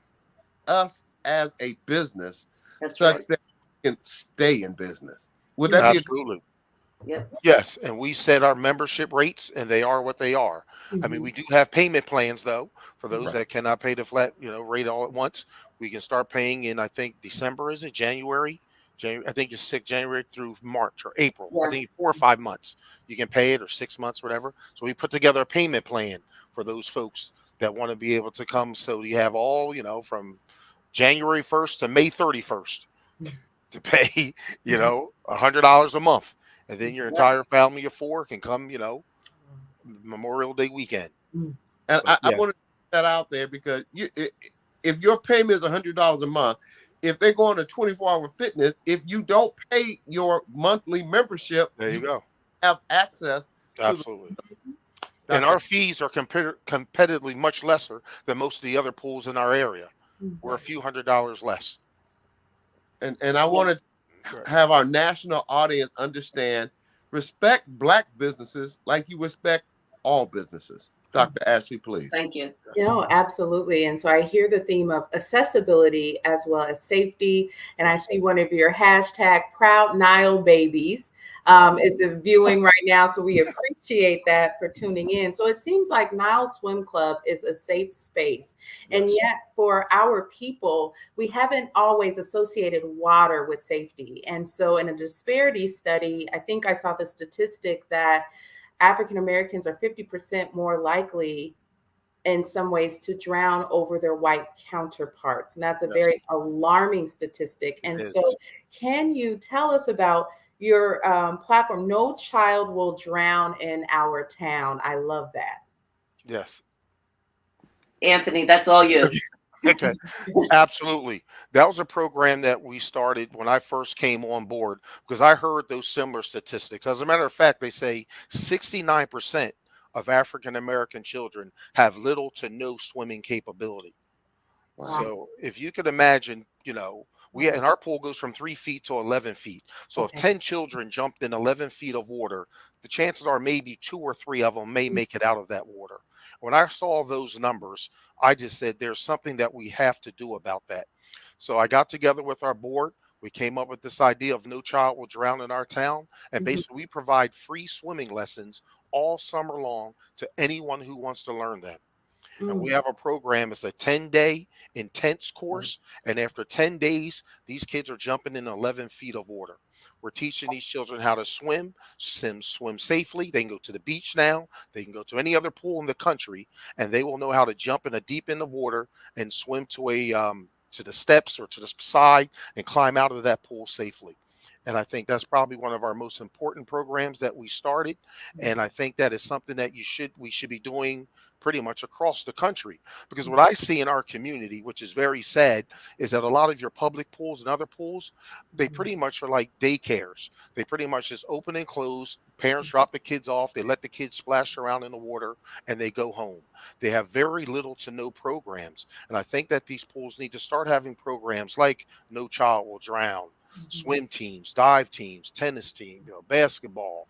us as a business such that we can stay in business. Would that be absolutely? Yes, and we set our membership rates, and they are what they are. I mean, we do have payment plans, though, for those that cannot pay the flat, rate all at once. We can start paying in, I think, December, is it? January? I think it's January through March or April. I think 4 or 5 months. You can pay it, or 6 months, whatever. So we put together a payment plan for those folks that want to be able to come. So you have all, from January 1st to May 31st to pay, $100 a month. And then your entire family of 4 can come, Memorial Day weekend. And I want to put that out there because if your payment is $100 a month, if they go on a 24-hour fitness, if you don't pay your monthly membership, there you go. Have access. Absolutely. And Dr. our fees are competitively much lesser than most of the other pools in our area. We're a few $100s less. And I want to Right. have our national audience understand, respect Black businesses like you respect all businesses. Dr. Ashley, please. Thank you. No, absolutely. And so I hear the theme of accessibility as well as safety. And I see one of your hashtag proud Nile babies is viewing right now. So we appreciate that for tuning in. So it seems like Nile Swim Club is a safe space. And yet for our people, we haven't always associated water with safety. And so in a disparity study, I think I saw the statistic that African Americans are 50% more likely in some ways to drown over their white counterparts. And that's a very alarming statistic. And so can you tell us about your platform, No Child Will Drown in Our Town? I love that. Yes. Anthony, that's all you. Okay, absolutely. That was a program that we started when I first came on board because I heard those similar statistics. As a matter of fact, they say 69% of African American children have little to no swimming capability. Wow. So if you could imagine, and our pool goes from 3 feet to 11 feet. So if 10 children jumped in 11 feet of water, the chances are maybe 2 or 3 of them may make it out of that water. When I saw those numbers, I just said, there's something that we have to do about that. So I got together with our board. We came up with this idea of No Child Will Drown in Our Town. And basically we provide free swimming lessons all summer long to anyone who wants to learn them. And we have a program. It's a 10-day intense course. And after 10 days, these kids are jumping in 11 feet of water. We're teaching these children how to swim safely. They can go to the beach now. They can go to any other pool in the country, and they will know how to jump in a deep in the water and swim to the steps or to the side and climb out of that pool safely. And I think that's probably one of our most important programs that we started. And I think that is something that we should be doing pretty much across the country, because what I see in our community, which is very sad, is that a lot of your public pools and other pools, they pretty much are like daycares. They pretty much just open and close. Parents drop the kids off. They let the kids splash around in the water and they go home. They have very little to no programs. And I think that these pools need to start having programs like No Child Will Drown, swim teams, dive teams, tennis team, basketball,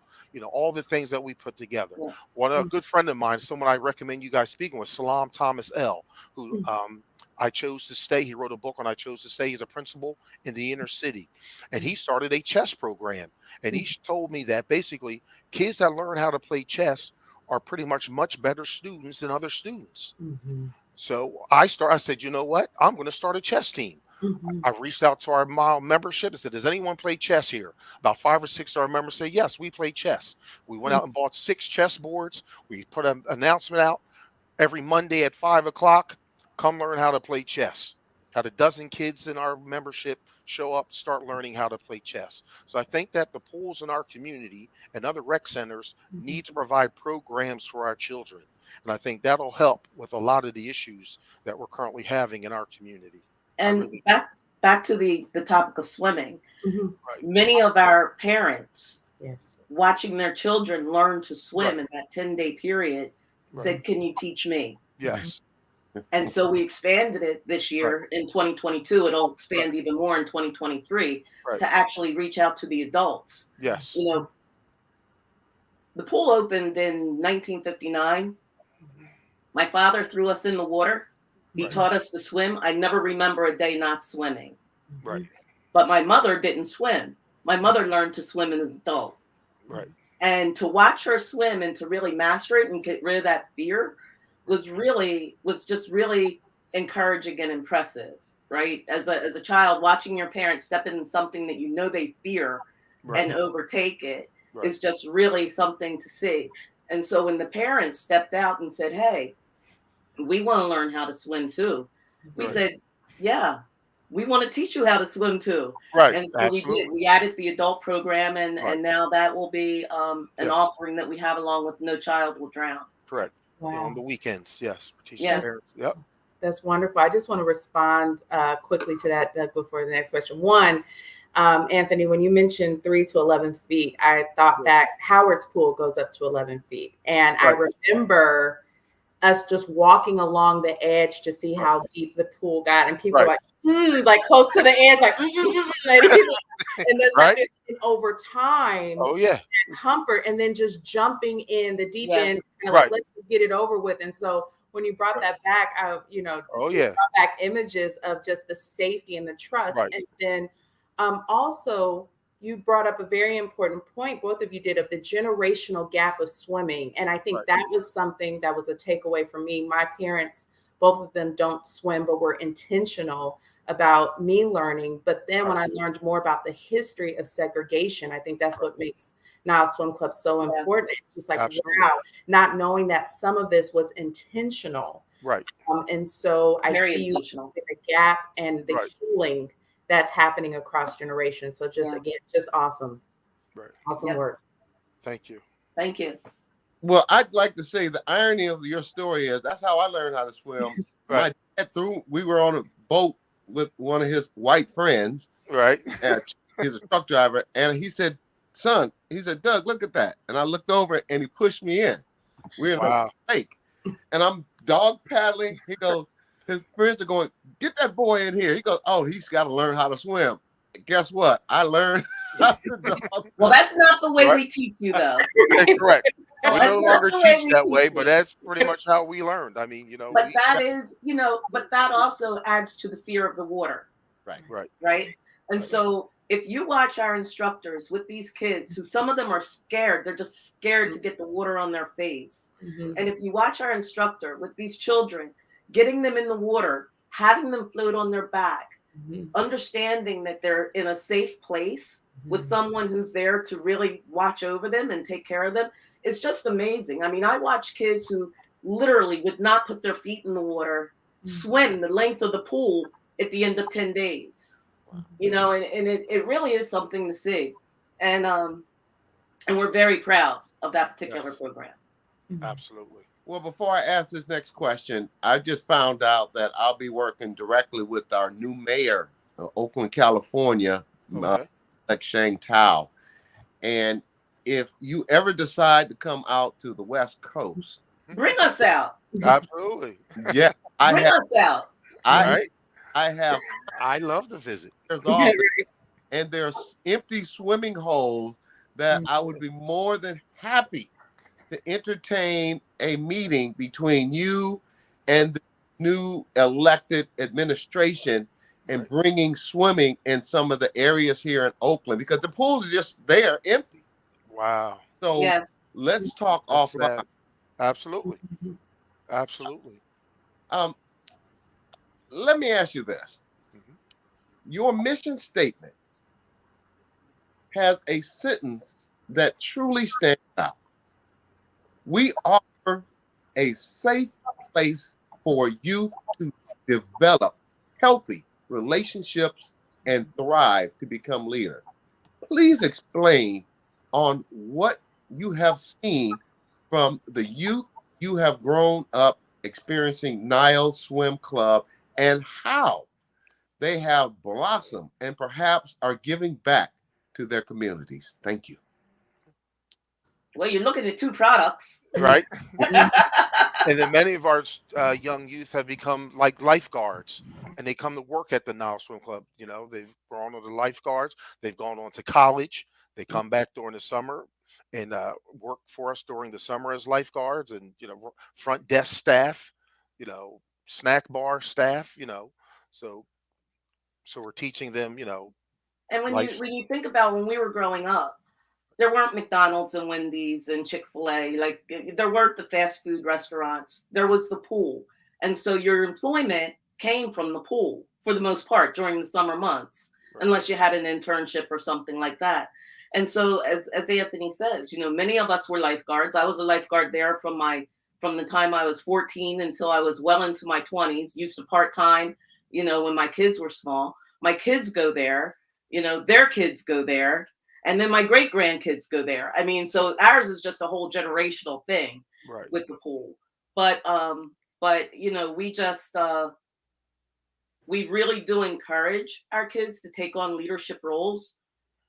all the things that we put together. A good friend of mine, someone I recommend you guys speaking with, Salam Thomas L., who I chose to stay. He wrote a book on I chose to stay. He's a principal in the inner city. And he started a chess program. And he told me that basically kids that learn how to play chess are pretty much better students than other students. So I said, you know what? I'm going to start a chess team. I reached out to our Mile membership and said, does anyone play chess here? About 5 or 6 of our members say, yes, we play chess. We went out and bought 6 chess boards. We put an announcement out every Monday at 5 o'clock. Come learn how to play chess. Had a dozen kids in our membership show up, start learning how to play chess. So I think that the pools in our community and other rec centers need to provide programs for our children. And I think that'll help with a lot of the issues that we're currently having in our community. And back to the topic of swimming. Many of our parents watching their children learn to swim in that 10-day period said, can you teach me? Yes. And so we expanded it this year in 2022. It'll expand even more in 2023 to actually reach out to the adults. Yes. The pool opened in 1959. My father threw us in the water. He taught us to swim. I never remember a day not swimming. Right. But my mother didn't swim. My mother learned to swim as an adult. Right. And to watch her swim and to really master it and get rid of that fear was just really encouraging and impressive, right? As a child, watching your parents step into something that they fear and overtake it is just really something to see. And so when the parents stepped out and said, hey, we want to learn how to swim too. We said, yeah, we want to teach you how to swim too. Right. And so Absolutely. we did. We added the adult program and now that will be an offering that we have along with No Child Will Drown. Correct. Wow. On the weekends. Yes. We're teaching parents. Yep. That's wonderful. I just want to respond quickly to that, Doug, before the next question. One, Anthony, when you mentioned 3 to 11 feet, I thought back, Howard's pool goes up to 11 feet. And I remember us just walking along the edge to see how deep the pool got. And people were like, like close to the edge, like, and then over time, comfort, and then just jumping in the deep end, kind of like, let's get it over with. And so when you brought that back, I, brought back images of just the safety and the trust. And then also, you brought up a very important point, both of you did, of the generational gap of swimming. And I think that was something that was a takeaway for me. My parents, both of them don't swim, but were intentional about me learning. But then when I learned more about the history of segregation, I think that's what makes Nile Swim Club so important. It's just like, wow, not knowing that some of this was intentional. And so I see the gap and the healing that's happening across generations. So just again, just awesome. Awesome work. Thank you. Thank you. Well, I'd like to say the irony of your story is that's how I learned how to swim. My dad we were on a boat with one of his white friends. And he's a truck driver. And he said, son, he said, Doug, look at that. And I looked over and he pushed me in. We're in a lake. And I'm dog paddling. He goes, his friends are going, get that boy in here. He goes, oh, he's got to learn how to swim. Guess what? I learned how to dog. Well, that's not the way we teach you, though. That's correct. We no longer teach that way, but that's pretty much how we learned. I mean, But that is, but that also adds to the fear of the water. Right. And so if you watch our instructors with these kids, who some of them are scared, they're just scared to get the water on their face. And if you watch our instructor with these children, getting them in the water, having them float on their back, understanding that they're in a safe place with someone who's there to really watch over them and take care of them, it's just amazing. I mean, I watch kids who literally would not put their feet in the water, swim the length of the pool at the end of 10 days. And it really is something to see. And we're very proud of that particular program. Absolutely. Well, before I ask this next question, I just found out that I'll be working directly with our new mayor of Oakland, California, Shang Tao. And if you ever decide to come out to the West Coast, bring us out. Absolutely. Yeah. Bring us out. I love the visit. And there's empty swimming holes that I would be more than happy to entertain a meeting between you and the new elected administration and bringing swimming in some of the areas here in Oakland, because the pools are just there empty. Wow. So let's talk offline. Absolutely. Absolutely. Let me ask you this. Your mission statement has a sentence that truly stands out. We offer a safe place for youth to develop healthy relationships and thrive to become leaders. Please explain on what you have seen from the youth you have grown up experiencing Nile Swim Club and how they have blossomed and perhaps are giving back to their communities. Thank you. Well, you're looking at two products. Right. And then many of our young youth have become like lifeguards, and they come to work at the Nile Swim Club. They've gone on to lifeguards. They've gone on to college. They come back during the summer and work for us during the summer as lifeguards and, front desk staff, snack bar staff, so we're teaching them, And when you think about when we were growing up, there weren't McDonald's and Wendy's and Chick-fil-A. Like, there weren't the fast food restaurants. There was the pool. And so your employment came from the pool for the most part during the summer months, unless you had an internship or something like that. And so as Anthony says, many of us were lifeguards. I was a lifeguard there from the time I was 14 until I was well into my 20s, used to part-time, when my kids were small. My kids go there, their kids go there. And then my great grandkids go there. I mean, so ours is just a whole generational thing with the pool. But we just we really do encourage our kids to take on leadership roles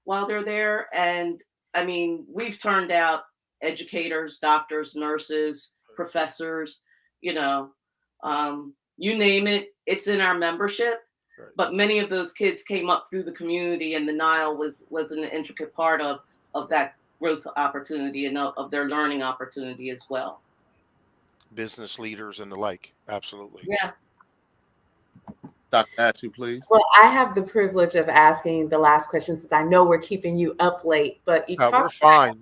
while they're there. And I mean, we've turned out educators, doctors, nurses, professors, you know, you name it, it's in our membership. Right. But many of those kids came up through the community, and the Nile was an intricate part of that growth opportunity and of their learning opportunity as well. Business leaders and the like. Absolutely. Yeah. Dr. Ashley, please. Well, I have the privilege of asking the last question since I know we're keeping you up late, but you We're fine.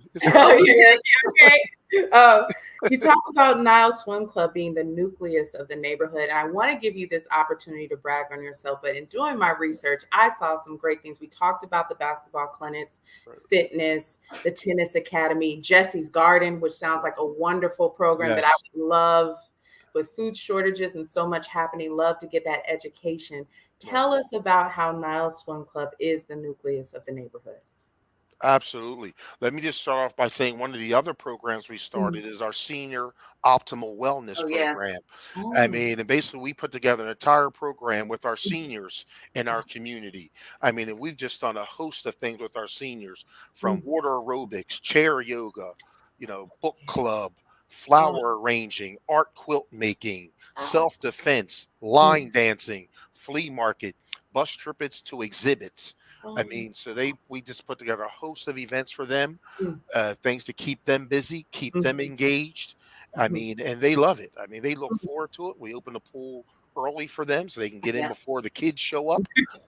You talk about Nile Swim Club being the nucleus of the neighborhood. And I want to give you this opportunity to brag on yourself. But in doing my research, I saw some great things. We talked about the basketball clinics, fitness, the tennis academy, Jesse's Garden, which sounds like a wonderful program that I would love. With food shortages and so much happening, love to get that education. Tell us about how Nile Swim Club is the nucleus of the neighborhood. Absolutely. Let me just start off by saying one of the other programs we started is our senior optimal wellness program. I mean, and basically we put together an entire program with our seniors in our community. I mean, and we've just done a host of things with our seniors, from water aerobics, chair yoga, you know, book club, flower arranging, art quilt making, self-defense, line dancing, flea market, bus trips to exhibits. I mean, so we just put together a host of events for them, things to keep them busy, keep them engaged. I mean, and they love it. I mean, they look forward to it. We open the pool early for them so they can get in before the kids show up.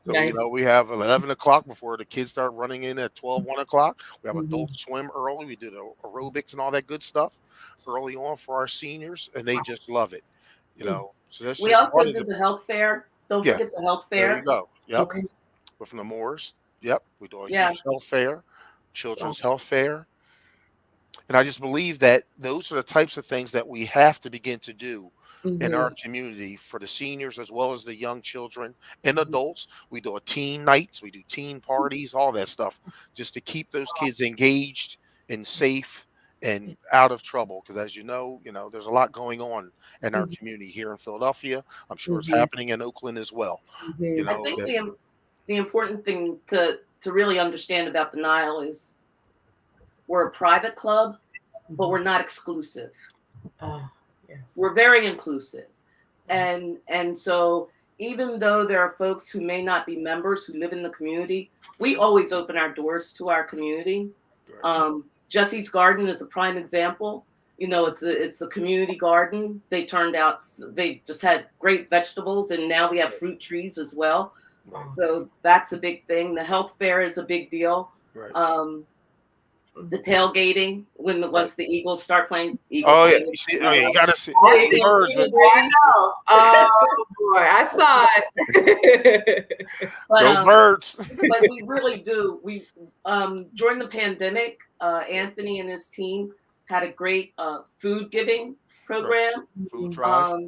So, you know, we have 11 o'clock before the kids start running in at 12, 1 o'clock. We have adult swim early. We do the aerobics and all that good stuff early on for our seniors, and they just love it. You know, so that's we also did the health fair. Don't forget the health fair. There you go. Yep. From the Moors. Yep. We do a huge health fair, children's health fair. And I just believe that those are the types of things that we have to begin to do in our community for the seniors as well as the young children and adults. We do a teen nights, we do teen parties, all that stuff, just to keep those kids engaged and safe and out of trouble. Because as you know, there's a lot going on in our community here in Philadelphia. I'm sure it's happening in Oakland as well. I think the important thing to really understand about the Nile is we're a private club, but we're not exclusive. We're very inclusive. And so even though there are folks who may not be members who live in the community, we always open our doors to our community. Jesse's Garden is a prime example. You know, it's a community garden. They just had great vegetables, and now we have fruit trees as well. So that's a big thing. The health fair is a big deal. The tailgating once the Eagles start playing. You gotta see the birds. I know. Oh boy, I saw it. Go birds. But we really do. We during the pandemic, Anthony and his team had a great food giving program. Food drive.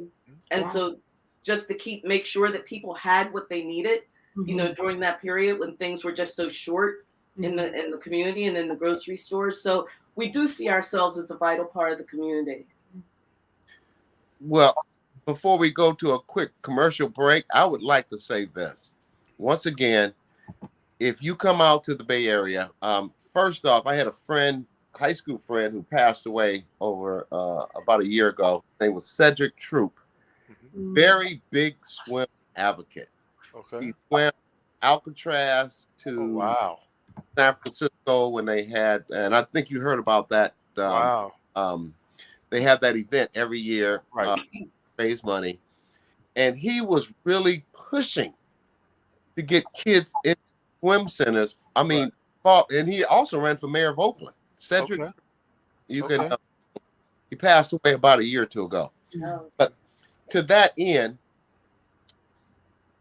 And so just to make sure that people had what they needed, during that period when things were just so short in the community and in the grocery stores. So we do see ourselves as a vital part of the community. Well, before we go to a quick commercial break, I would like to say this. Once again, if you come out to the Bay Area, first off, I had a high school friend who passed away over about a year ago. His name was Cedric Troop. Very big swim advocate. He swam Alcatraz to San Francisco when they had, and I think you heard about that. They have that event every year, raise money, and he was really pushing to get kids in swim centers. I mean, and he also ran for mayor of Oakland. Cedric, he passed away about a year or two ago. But to that end,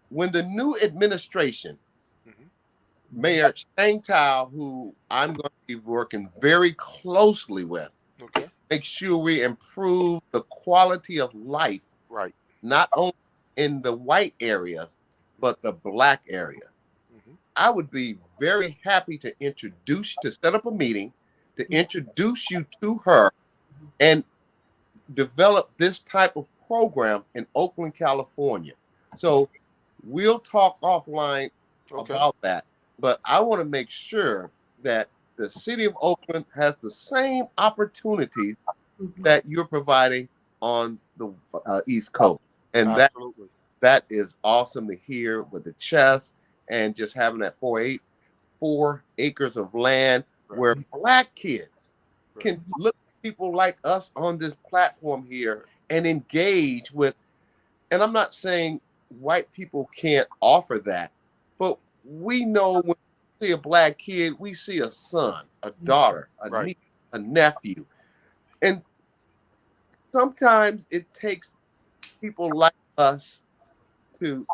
when the new administration, Mayor Chang Tao, who I'm going to be working very closely with, make sure we improve the quality of life, not only in the white areas, but the black area. I would be very happy to set up a meeting to introduce you to her and develop this type of program in Oakland, California. So We'll talk offline Okay. about that. But I want to make sure that the city of Oakland has the same opportunities that you're providing on the East Coast. And Absolutely. that is awesome to hear with the chess and just having that 4 acres of land where Black kids can look at people like us on this platform here and engage with. And I'm not saying white people can't offer that, but we know when we see a Black kid, we see a son, a daughter, a niece, a nephew. And sometimes it takes people like us to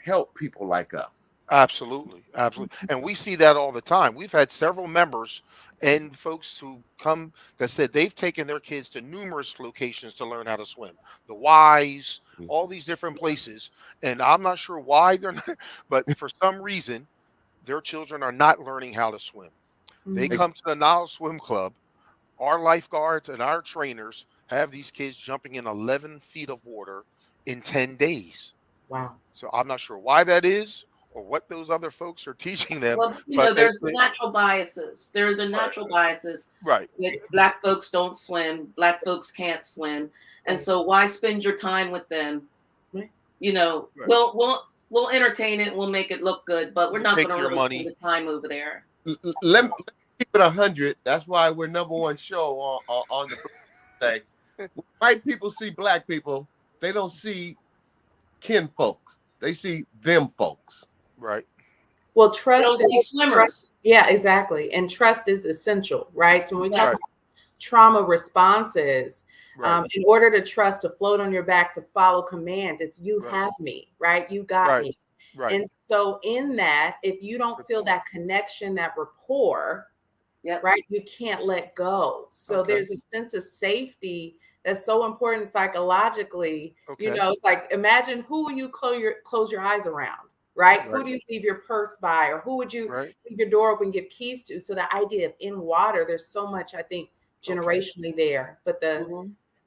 help people like us. Absolutely. Absolutely. And we see that all the time. We've had several members and folks who come that said they've taken their kids to numerous locations to learn how to swim. The Y's, all these different places. And I'm not sure why they're not, but for some reason, their children are not learning how to swim. They come to the Nile Swim Club. Our lifeguards and our trainers have these kids jumping in 11 feet of water in 10 days. Wow. So I'm not sure why that is or what those other folks are teaching them. Well, you know, there's the natural biases. There are the natural biases. Right. That Black folks don't swim. Black folks can't swim. And so why spend your time with them? You know, we'll entertain it. We'll make it look good, but we're not going to really spend the time over there. Let me keep it 100. That's why we're #1 show on the day. White people see Black people. They don't see kin folks. They see them folks. Right. Well, trust is swimmers. Yeah, exactly. And trust is essential, right? So when we talk about trauma responses, in order to trust, to float on your back, to follow commands, it's you have me, right? You got me. Right. And so in that, if you don't feel that connection, that rapport, right, you can't let go. So there's a sense of safety that's so important psychologically. You know, it's like, imagine who you close your eyes around, right? Who do you leave your purse by, or who would you leave your door open, give keys to? So the idea of in water, there's so much, I think, generationally there. But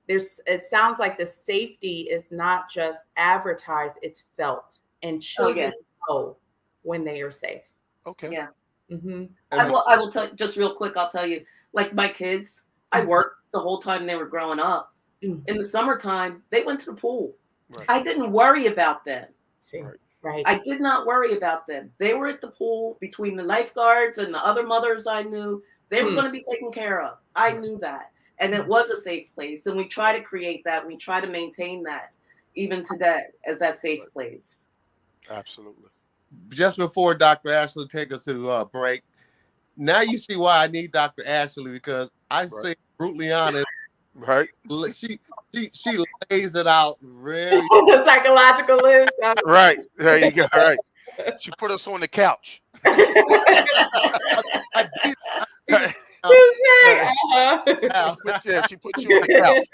it sounds like the safety is not just advertised, it's felt. And children know when they are safe. Okay. Yeah. Mm-hmm. I will tell, just real quick, I'll tell you, like my kids, I worked the whole time they were growing up. In the summertime, they went to the pool. I didn't worry about them. Right. I did not worry about them. They were at the pool between the lifeguards and the other mothers I knew. They were going to be taken care of. I knew that. And it was a safe place. And we try to create that. We try to maintain that even today as that safe place. Absolutely. Just before Dr. Ashley takes us to a break, now you see why I need Dr. Ashley, because I say brutally honest. Right. She lays it out very psychological list. Right. There you go. Right. She put us on the couch. She put you on the couch.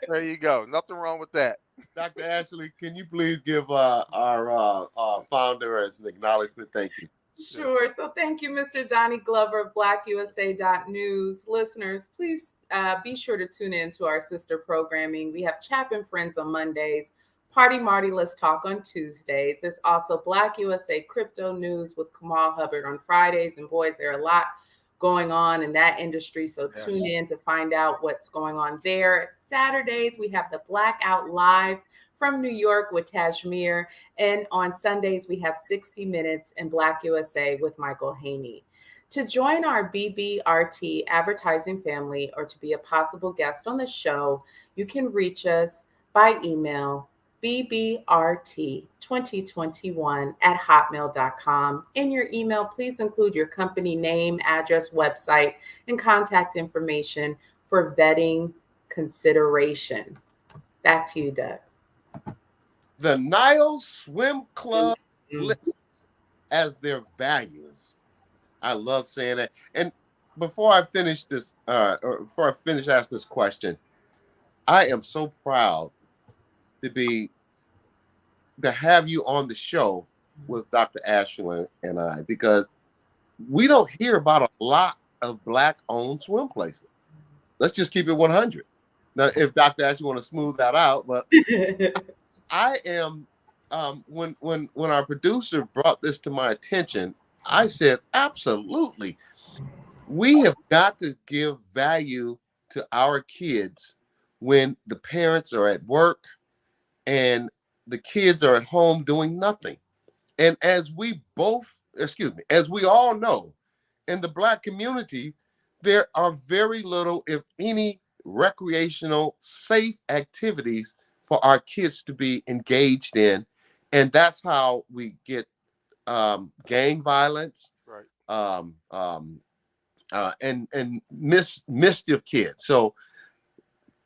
There you go. Nothing wrong with that. Dr. Ashley, can you please give our founder an acknowledgement? Thank you. Sure. So thank you, Mr. Donnie Glover of BlackUSA.News. Listeners, please be sure to tune in to our sister programming. We have Chapin Friends on Mondays, Party Marty Let's Talk on Tuesdays. There's also Black USA Crypto News with Kamal Hubbard on Fridays. And boys, there are a lot going on in that industry. So tune in to find out what's going on there. Saturdays, we have the Blackout Live from New York with Tajmir. And on Sundays, we have 60 Minutes in Black USA with Michael Haney. To join our BBRT advertising family or to be a possible guest on the show, you can reach us by email, BBRT2021@hotmail.com. In your email, please include your company name, address, website, and contact information for vetting consideration. Back to you, Doug. The Nile Swim Club list as their values. I love saying that. And before I finish this, or before I finish asking this question, I am so proud to have you on the show with Dr. Ashley and I, because we don't hear about a lot of Black-owned swim places. Let's just keep it 100. Now, if Dr. Ashley want to smooth that out, but I am when our producer brought this to my attention, I said, absolutely. We have got to give value to our kids when the parents are at work and the kids are at home doing nothing. And as we all know, in the Black community, there are very little, if any, recreational, safe activities for our kids to be engaged in. And that's how we get gang violence, Right. And mischief kids. So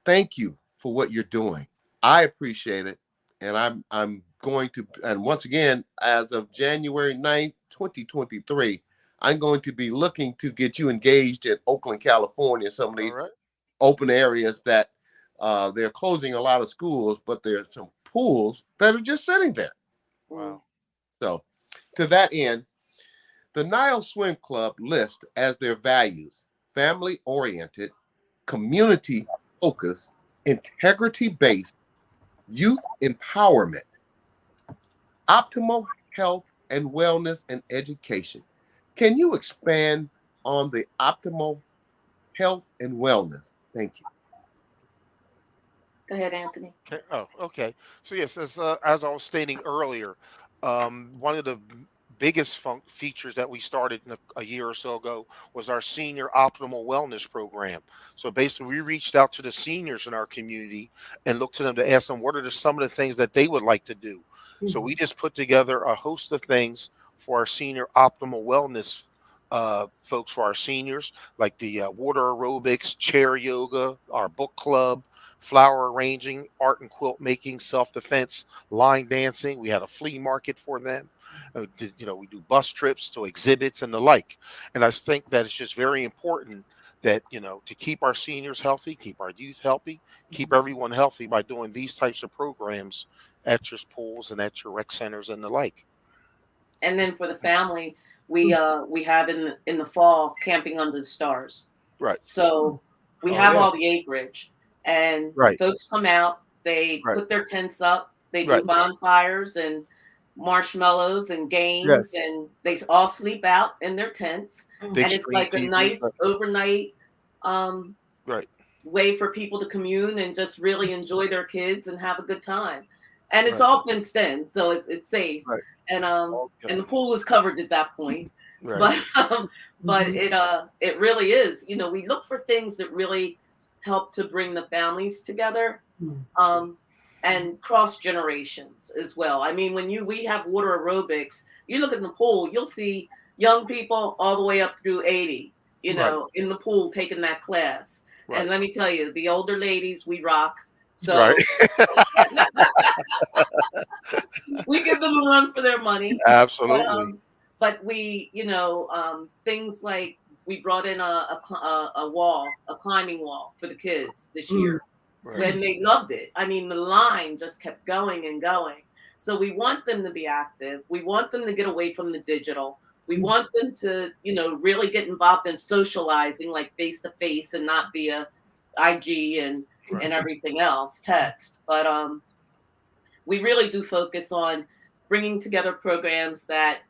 thank you for what you're doing. I appreciate it. And I'm going to, and once again, as of January 9th, 2023, I'm going to be looking to get you engaged in Oakland, California, some of All these right. open areas that they're closing a lot of schools, but there's some pools that are just sitting there. Wow. So to that end, the Nile Swim Club lists as their values: family-oriented, community-focused, integrity-based, youth empowerment, optimal health and wellness and education. Can you expand on the optimal health and wellness? Thank you. Go ahead, Anthony. Okay. Oh, okay. So yes, as I was stating earlier, one of the biggest features that we started a year or so ago was our senior optimal wellness program. So basically, we reached out to the seniors in our community and looked to them to ask them what are some of the things that they would like to do. So we just put together a host of things for our senior optimal wellness folks, for our seniors, like the water aerobics, chair yoga, our book club, flower arranging, art and quilt making, self-defense, line dancing. We had a flea market for them. We do bus trips to exhibits and the like. And I think that it's just very important that, to keep our seniors healthy, keep our youth healthy, keep everyone healthy by doing these types of programs at your pools and at your rec centers and the like. And then for the family, we have in the fall camping under the stars. Right. So we have all the acreage, and Right. folks come out. They put their tents up. They do Right. bonfires and marshmallows and games, and they all sleep out in their tents. Big and it's screen like a TV, nice overnight right. way for people to commune and just really enjoy their kids and have a good time. And it's Right. all fenced in, so it's safe. Right. And and the pool is covered at that point. Right. But it really is. We look for things that really help to bring the families together, and cross generations as well. I mean, when we have water aerobics, you look in the pool, you'll see young people all the way up through 80, Right. in the pool taking that class. Right. And let me tell you, the older ladies, we rock. So Right. we give them a run for their money. Absolutely. But we, things like we brought in a climbing wall for the kids this year. Right. And they loved it. I mean, the line just kept going and going. So we want them to be active. We want them to get away from the digital. We want them to, really get involved in socializing, like face to face, and not via IG and everything else, text. But we really do focus on bringing together programs that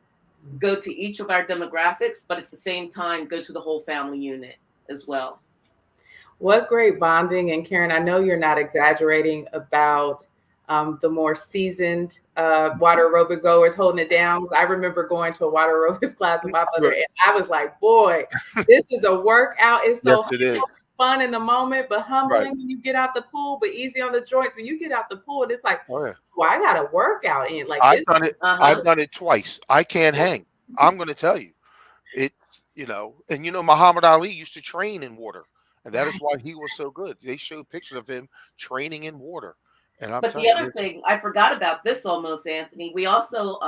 go to each of our demographics, but at the same time go to the whole family unit as well. What great bonding. And Karen, I know you're not exaggerating about the more seasoned water aerobic goers holding it down. I remember going to a water aerobics class with my mother, and I was like, boy, this is a workout. It's so fun in the moment, but humbling when you get out the pool, but easy on the joints when you get out the pool. And it's like, well, I got a workout in. Like I've done it. I've done it twice. I can't hang. I'm going to tell you. It's, and Muhammad Ali used to train in water. And that is why he was so good. They showed pictures of him training in water. But the other thing, I forgot about this almost, Anthony. We also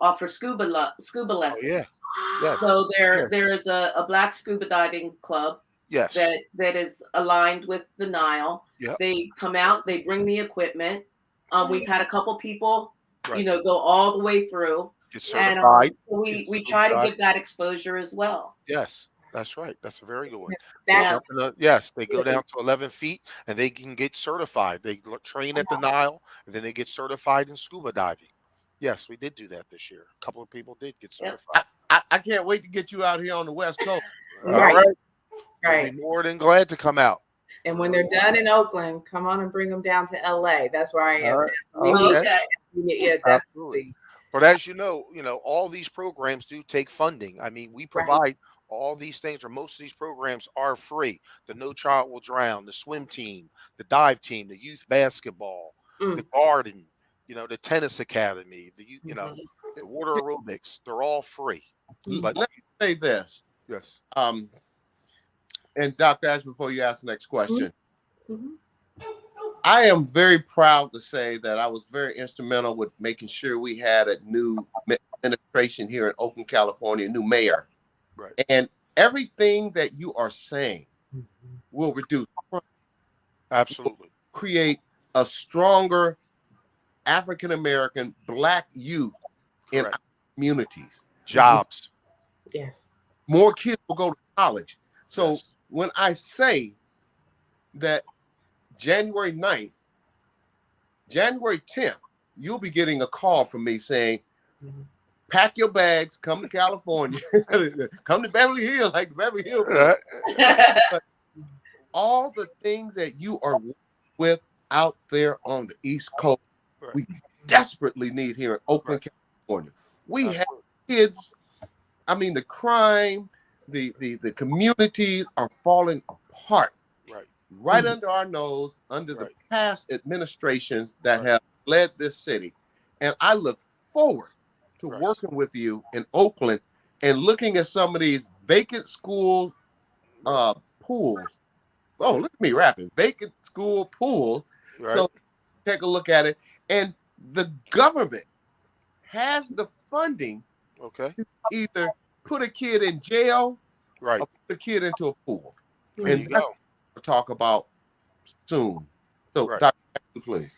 offer scuba lessons. Oh, yeah. So there is a Black scuba diving club. Yes. That is aligned with the Nile. Yep. They come out, they bring the equipment. We've had a couple people, go all the way through. Get certified. And we try to give that exposure as well. Yes. That's right. That's a very good one. They That's jump in yes, they go down to 11 feet and they can get certified. They train at the Nile and then they get certified in scuba diving. Yes, we did do that this year. A couple of people did get certified. I can't wait to get you out here on the West Coast. All right, right. We'll right. be more than glad to come out. And when they're done in Oakland, come on and bring them down to LA. That's where I am. All right. Okay. Yeah, Absolutely. definitely. But as you know, all these programs do take funding. I mean, we provide all these things, or most of these programs are free. The No Child Will Drown, the swim team, the dive team, the youth basketball, the garden, the tennis academy, the water aerobics. They're all free. But let me say this. Yes. And Dr. Ash, before you ask the next question, I am very proud to say that I was very instrumental with making sure we had a new administration here in Oakland, California, a new mayor. Right. And everything that you are saying will reduce crime. Absolutely. Create a stronger African-American Black youth in our communities. Jobs. Yes. More kids will go to college. So when I say that January 9th, January 10th, you'll be getting a call from me saying, pack your bags, come to California, come to Beverly Hills, like Beverly Hills. But all the things that you are with out there on the East Coast, we desperately need here in Oakland, California. We have kids. I mean, the crime, the communities are falling apart. Right under our nose, under the past administrations that have led this city. And I look forward to working with you in Oakland and looking at some of these vacant school pools. Oh, look at me rapping. Vacant school pools. So take a look at it. And the government has the funding to either put a kid in jail or put a kid into a pool. And that's to talk about soon. So, Dr. please.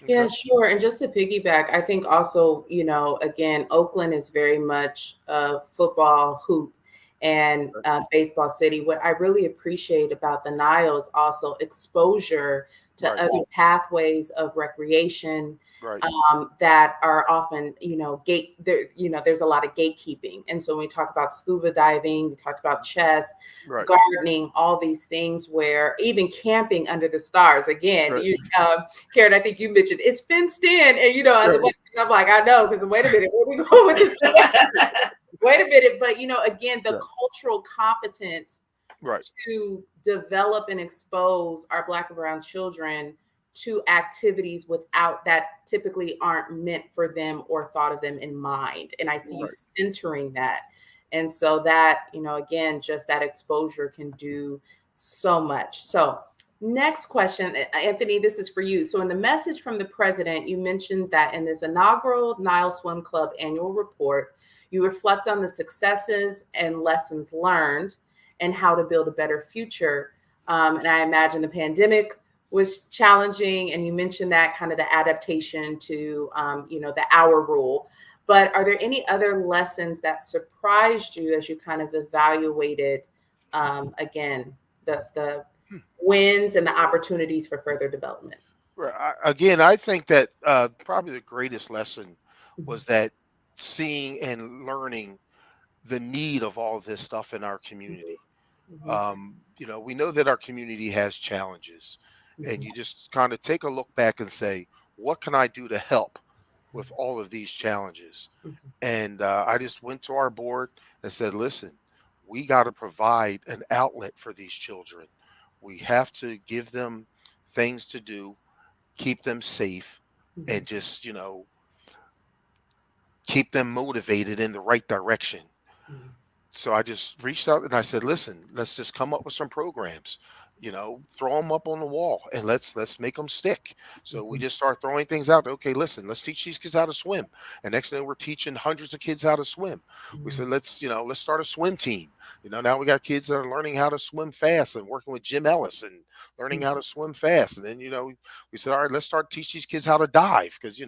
Yeah, sure. And just to piggyback, I think also, again, Oakland is very much a football hoop and baseball city. What I really appreciate about the Nile is also exposure to other pathways of recreation that are often, there's a lot of gatekeeping. And so when we talk about scuba diving, we talked about chess, gardening, all these things where even camping under the stars, again, Karen, I think you mentioned it's fenced in. And, I'm like, I know, because wait a minute, where we going with this? Wait a minute. But, again, the cultural competence to develop and expose our Black and brown children to activities without that typically aren't meant for them or thought of them in mind. And I see you centering that. And so that, again, just that exposure can do so much. So next question, Anthony, this is for you. So in the message from the president, you mentioned that in this inaugural Nile Swim Club annual report, you reflect on the successes and lessons learned and how to build a better future. And I imagine the pandemic was challenging. And you mentioned that kind of the adaptation to, the hour rule. But are there any other lessons that surprised you as you kind of evaluated, again, the wins and the opportunities for further development? Again, I think that probably the greatest lesson was that seeing and learning the need of all of this stuff in our community. We know that our community has challenges, and you just kind of take a look back and say, what can I do to help with all of these challenges? And I just went to our board and said, listen, we got to provide an outlet for these children. We have to give them things to do, keep them safe, and just, keep them motivated in the right direction. So I just reached out and I said, listen, let's just come up with some programs, throw them up on the wall and let's make them stick. So we just start throwing things out. Okay, listen, let's teach these kids how to swim. And next thing we're teaching hundreds of kids how to swim. We said, let's start a swim team. Now we got kids that are learning how to swim fast and working with Jim Ellis and learning how to swim fast. And then, we said, all right, let's start teach these kids how to dive. Cause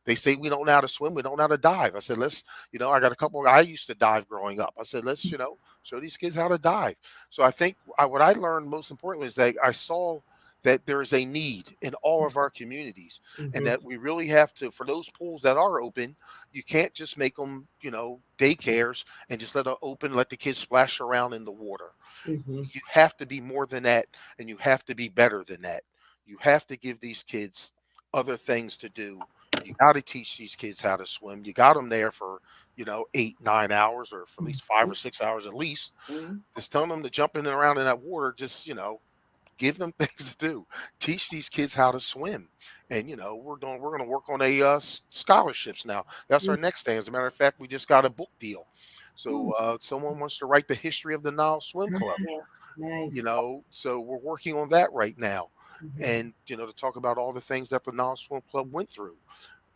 they say we don't know how to swim. We don't know how to dive. I said, I got a couple, I used to dive growing up. I said, let's Show these kids how to dive. So I think what I learned most importantly is that I saw that there is a need in all of our communities, and that we really have to, for those pools that are open, you can't just make them, daycares and just let them open, let the kids splash around in the water. You have to be more than that, and you have to be better than that. You have to give these kids other things to do. You got to teach these kids how to swim. You got them there for, 8, 9 hours, or for at least 5 or 6 hours at least. Just telling them to jump in and around in that water, just, give them things to do. Teach these kids how to swim. And, we're going to work on scholarships now. That's our next thing. As a matter of fact, we just got a book deal. So someone wants to write the history of the Nile Swim Club. Nice. So we're working on that right now. And, to talk about all the things that the Nile Swim Club went through,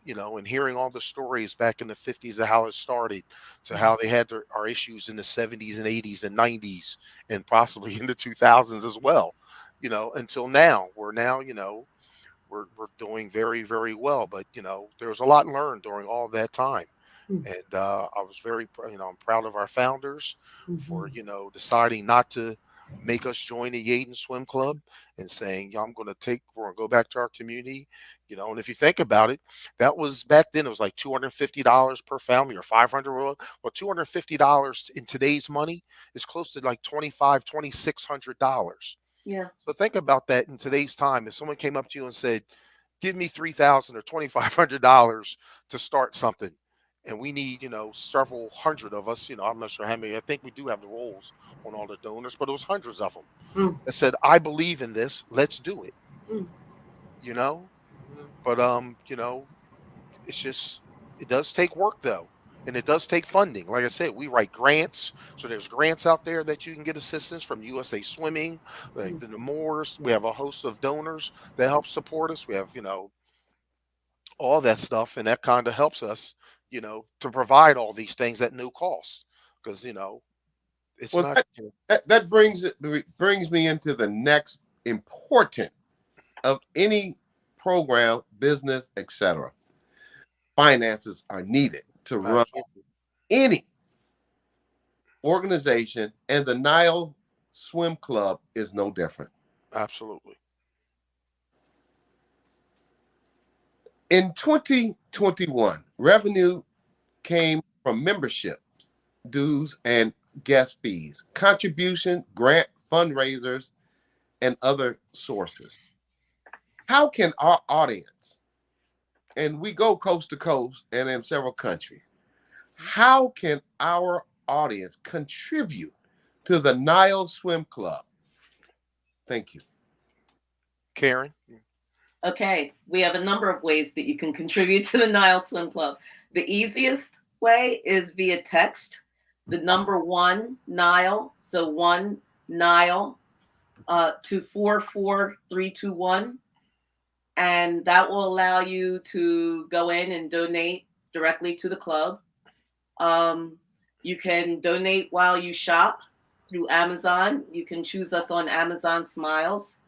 and hearing all the stories back in the 50s of how it started, to how they had our issues in the 70s and 80s and 90s, and possibly in the 2000s as well, until now. We're now, we're doing very, very well. But, there was a lot learned during all that time. And I was very, I'm proud of our founders for, deciding not to make us join the Yaden Swim Club, and saying, we're going to go back to our community, and if you think about it, that was back then, it was like $250 per family, or $500. Well, $250 in today's money is close to like $2,600. Yeah. So think about that in today's time. If someone came up to you and said, give me $3,000 or $2,500 to start something, and we need, several hundred of us, I'm not sure how many, I think we do have the rolls on all the donors, but it was hundreds of them that said, I believe in this, let's do it, but, it's just, it does take work though. And it does take funding. Like I said, we write grants. So there's grants out there that you can get assistance from USA Swimming, like the Moors. We have a host of donors that help support us. We have, all that stuff, and that kind of helps us, to provide all these things at no cost, because it's not. That brings me into the next important of any program, business, etc. Finances are needed to run any organization, and the Nile Swim Club is no different. Absolutely. In 2021, revenue came from membership dues and guest fees, contribution, grant, fundraisers, and other sources. How can our audience, and we go coast to coast and in several countries, how can our audience contribute to the Nile Swim Club? Thank you. Karen? Okay, we have a number of ways that you can contribute to the Nile Swim Club. The easiest way is via text, the number 1 Nile, so 1 Nile to 44321, and that will allow you to go in and donate directly to the club. You can donate while you shop through Amazon. You can choose us on Amazon Smiles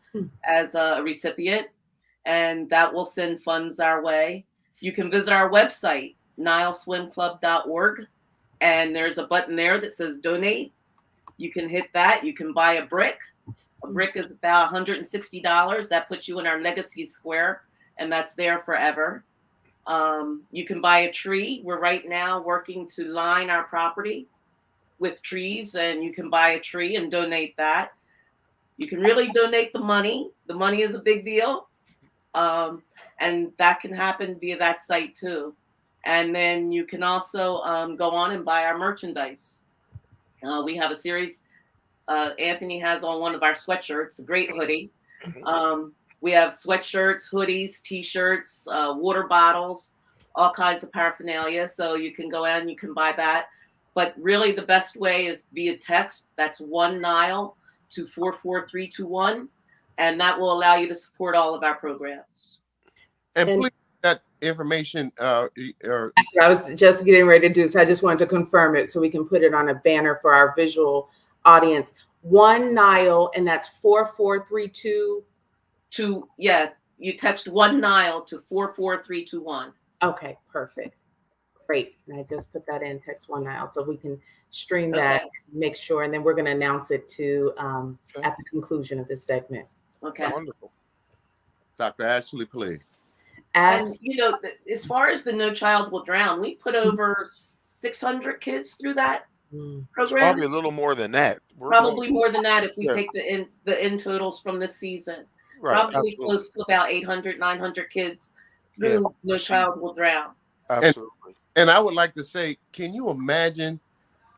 as a recipient, and that will send funds our way. You can visit our website, nileswimclub.org, and there's a button there that says donate. You can hit that. You can buy a brick. A brick is about $160. That puts you in our legacy square, and that's there forever. You can buy a tree. We're right now working to line our property with trees, and you can buy a tree and donate that. You can really donate the money. The money is a big deal. And that can happen via that site too. And then you can also go on and buy our merchandise. We have a series Anthony has on one of our sweatshirts, a great hoodie. We have sweatshirts, hoodies, t-shirts, water bottles, all kinds of paraphernalia. So you can go out and you can buy that. But really the best way is via text. That's 1 Nile to 44321. And that will allow you to support all of our programs. And please, that information. I was just getting ready to do, so I just wanted to confirm it so we can put it on a banner for our visual audience. 1 Nile, and that's 4432. You text 1 Nile to 44321. Okay, perfect. Great. And I just put that in text one Nile so we can stream Okay. that, make sure, and then we're going to announce it to Okay. at the conclusion of this segment. Okay. Wonderful. Dr. Ashley, please. And as far as the No Child Will Drown, we put over 600 kids through that It's program. probably a little more than that. Probably more than that if we Yeah. take the end totals from this season. Right. Probably Absolutely. close to about 800, 900 kids through No Child Will Drown. Absolutely. And I would like to say, can you imagine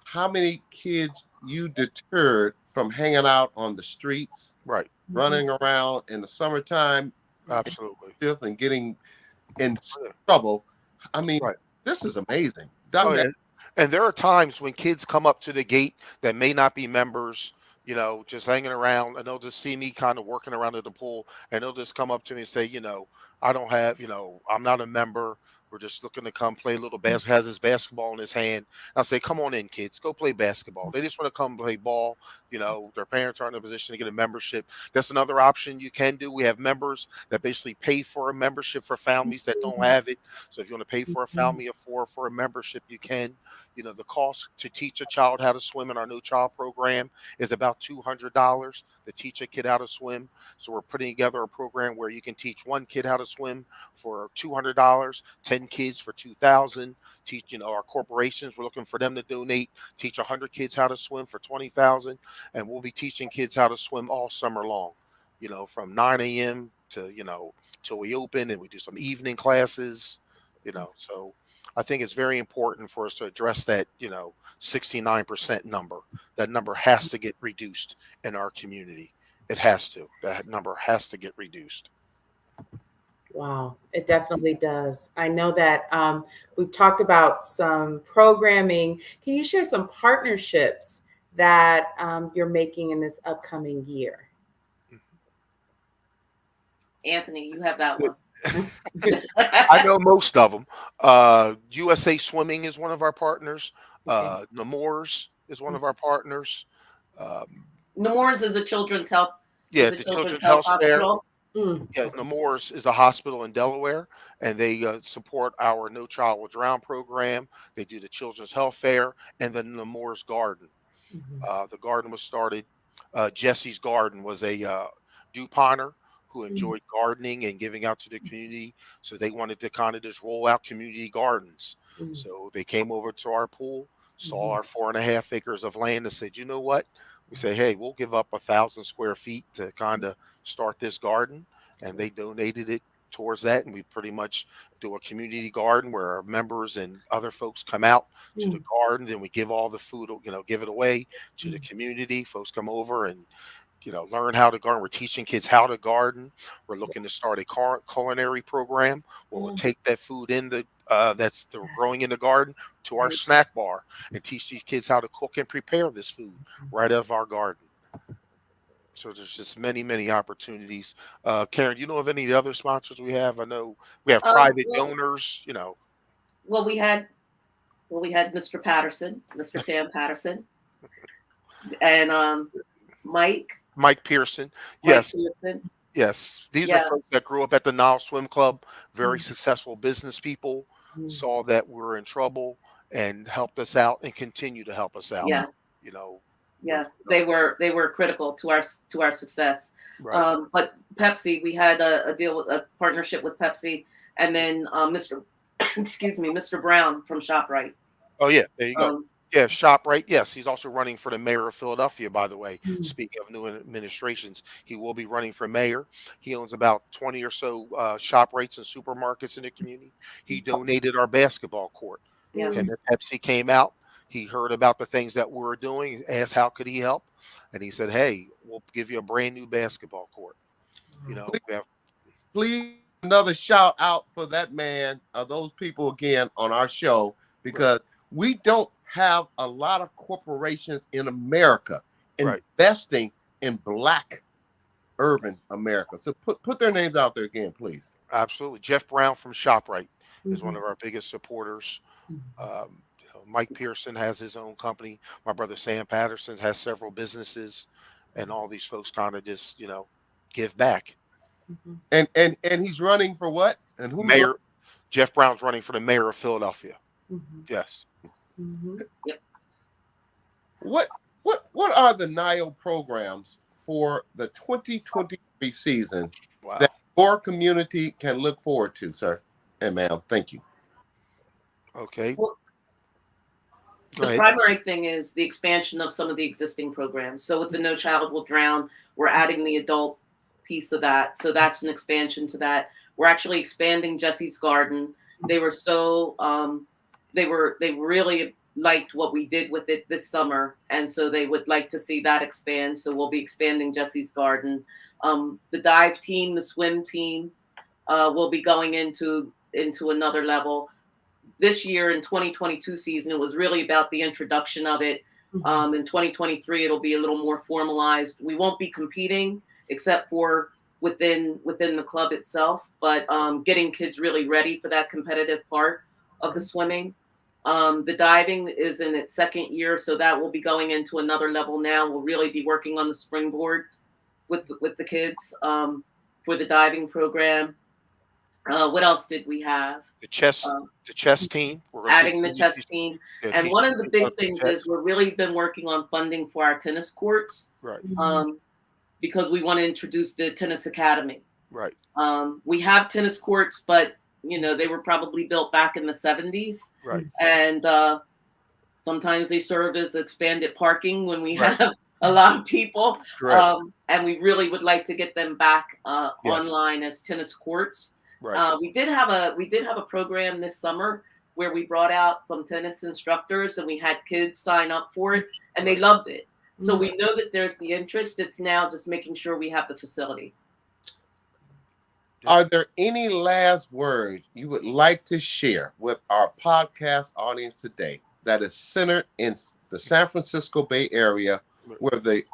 how many kids you deterred from hanging out on the streets, Right. running around in the summertime, Absolutely. and getting in trouble? I mean, Right. this is amazing. Oh, yeah. And there are times when kids come up to the gate that may not be members, just hanging around, and they'll just see me kind of working around at the pool, and they'll just come up to me and say, I don't have, I'm not a member. We're just looking to come play a little basketball. Has his basketball in his hand. I'll say, come on in, kids, go play basketball. They just want to come play ball. Their parents aren't in a position to get a membership. That's another option you can do. We have members that basically pay for a membership for families that don't have it. So if you want to pay for a family of 4 for a membership, you can. The cost to teach a child how to swim in our No Child program is about $200 to teach a kid how to swim. So we're putting together a program where you can teach one kid how to swim for $200, 10 kids for $2,000. Teach, our corporations, we're looking for them to donate, teach 100 kids how to swim for $20,000, and we'll be teaching kids how to swim all summer long. From 9 a.m. to till we open, and we do some evening classes. So I think it's very important for us to address that 69% number. That number has to get reduced in our community. It has to. That number has to get reduced. Wow, it definitely does. I know that we've talked about some programming. Can you share some partnerships that you're making in this upcoming year? Anthony, you have that one. I know most of them. USA Swimming is one of our partners. Nemours is one of our partners. Nemours is a children's health. Yeah, the Children's Health Fair. Hospital. Yeah, Nemours is a hospital in Delaware, and they support our No Child Will Drown program. They do the Children's Health Fair and the Nemours Garden. The garden was started. Jesse's Garden was a DuPonter who enjoyed gardening and giving out to the community. So they wanted to kind of just roll out community gardens. So they came over to our pool, saw our 4.5 acres of land, and said, you know what? We say, hey, we'll give up 1,000 square feet to kind of start this garden. And they donated it towards that. And we pretty much do a community garden where our members and other folks come out to the garden. Then we give all the food, give it away to the community. Folks come over and learn how to garden. We're teaching kids how to garden. We're looking to start a culinary program where we'll take that food in that's growing in the garden to our snack bar and teach these kids how to cook and prepare this food right out of our garden. So there's just many, many opportunities. Karen, do you know of any of the other sponsors we have? I know we have private donors, Well, we had Mr. Patterson, Mr. Sam Patterson, and Mike Pearson. Yes. Pearson. Yes. These are folks that grew up at the Nile Swim Club, very successful business people, saw that we were in trouble and helped us out and continue to help us out. Yeah. They were critical to our success. Right. But Pepsi, we had a deal with a partnership with Pepsi, and then Mr. Brown from ShopRite. Oh yeah, there you go. Yeah, ShopRite. Yes, he's also running for the mayor of Philadelphia, by the way. Speaking of new administrations, he will be running for mayor. He owns about 20 or so ShopRites and supermarkets in the community. He donated our basketball court. Yeah. And then Pepsi came out. He heard about the things that we were doing, asked how could he help, and he said, "Hey, we'll give you a brand new basketball court." Please, another shout out for that man, those people again on our show, because we don't have a lot of corporations in America investing in Black urban America. So put their names out there again, please. Absolutely. Jeff Brown from ShopRite is one of our biggest supporters. Mike Pearson has his own company. My brother Sam Patterson has several businesses, and all these folks kind of just give back. And he's running for what? And who? Mayor Jeff Brown's running for the mayor of Philadelphia. Yes. Yep. What are the Nile programs for the 2023 season Wow. that your community can look forward to, sir and ma'am? Thank you. Okay. Well, Go the ahead. primary thing is the expansion of some of the existing programs. So with the No Child Will Drown, we're adding the adult piece of that. So that's an expansion to that. We're actually expanding Jesse's Garden. They were so they really liked what we did with it this summer, and so they would like to see that expand. So we'll be expanding Jesse's Garden. The dive team, the swim team, will be going into another level. This year in 2022 season, it was really about the introduction of it. In 2023, it'll be a little more formalized. We won't be competing except for within the club itself, but getting kids really ready for that competitive part of the swimming. The diving is in its second year, so that will be going into another level now. We'll really be working on the springboard with the kids for the diving program. What else did we have? The chess team. We're gonna Adding the chess team. And one of the big things is we're really been working on funding for our tennis courts. Right. Because we want to introduce the tennis academy. Right. We have tennis courts, but they were probably built back in the 70s. Right. And sometimes they serve as expanded parking when we Right. have a lot of people. Correct. And we really would like to get them back Yes. online as tennis courts. Right. We did have a program this summer where we brought out some tennis instructors and we had kids sign up for it and they loved it. So we know that there's the interest. It's now just making sure we have the facility. Are there any last words you would like to share with our podcast audience today that is centered in the San Francisco Bay Area where we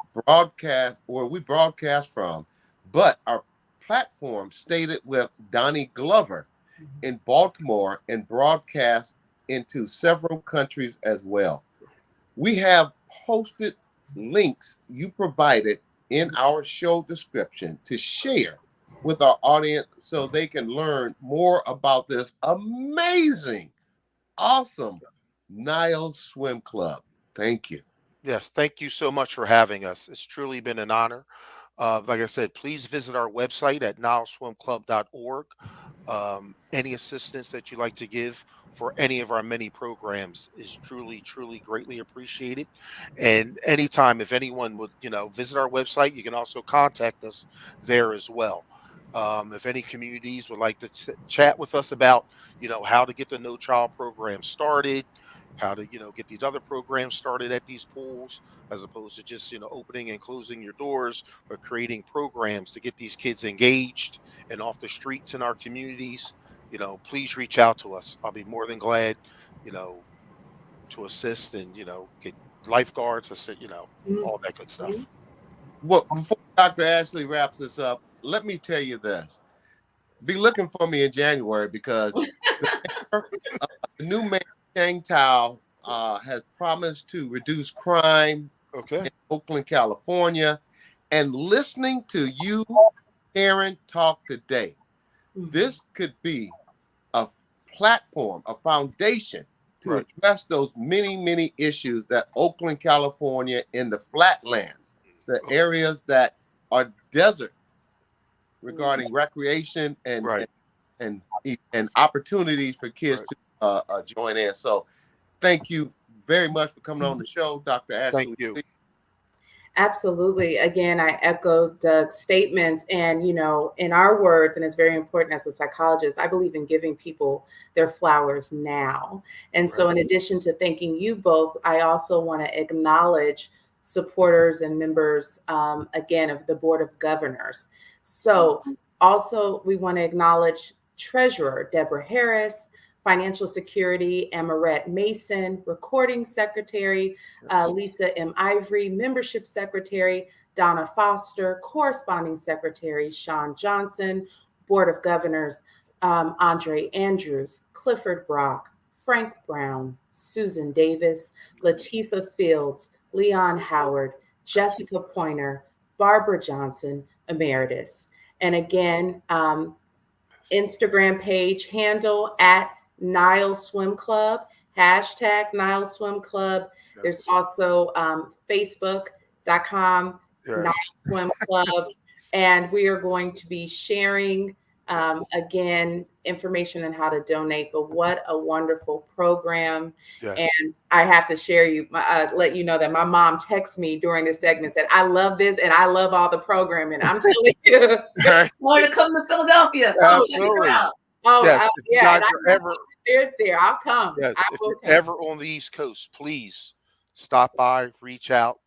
broadcast from, but our platform stated with Donnie Glover in Baltimore and broadcast into several countries as well? We have posted links you provided in our show description to share with our audience so they can learn more about this amazing, awesome Nile Swim Club. Thank you. Yes. Thank you so much for having us. It's truly been an honor. Like I said, please visit our website at nileswimclub.org. Any assistance that you'd like to give for any of our many programs is truly, truly greatly appreciated. And anytime, if anyone would, visit our website, you can also contact us there as well. If any communities would like to chat with us about, how to get the No Child program started, how to, get these other programs started at these pools, as opposed to just, opening and closing your doors, but creating programs to get these kids engaged and off the streets in our communities, please reach out to us. I'll be more than glad, to assist and, get lifeguards, all that good stuff. Well, before Dr. Ashley wraps this up, let me tell you this. Be looking for me in January because the new mayor, Chang Tao, has promised to reduce crime in Oakland, California. And listening to you, Karen, talk today, this could be a platform, a foundation to address those many, many issues that Oakland, California, in the flatlands, the areas that are desert regarding recreation and opportunities for kids to join in. So thank you very much for coming on the show, Dr. Ashley. Thank you. Absolutely. Again, I echo Doug's statements and, in our words, and it's very important as a psychologist, I believe in giving people their flowers now. And so in addition to thanking you both, I also want to acknowledge supporters and members, again, of the Board of Governors. So also we want to acknowledge Treasurer Deborah Harris, Financial Security, Amarette Mason, Recording Secretary, Lisa M. Ivory, Membership Secretary, Donna Foster, Corresponding Secretary, Sean Johnson, Board of Governors, Andre Andrews, Clifford Brock, Frank Brown, Susan Davis, Latifah Fields, Leon Howard, Jessica Pointer, Barbara Johnson, Emeritus. And again, Instagram page handle at Nile Swim Club, hashtag Nile Swim Club. There's also Facebook.com Nile Swim Club. And we are going to be sharing, again, information on how to donate. But what a wonderful program. Yes. And I have to let you know that my mom texted me during this segment, said, I love this and I love all the programming. I'm telling you. Want to come to Philadelphia? Absolutely. Oh, yes. It's there. I'll come. Yes. If you're ever on the East Coast, please stop by, reach out.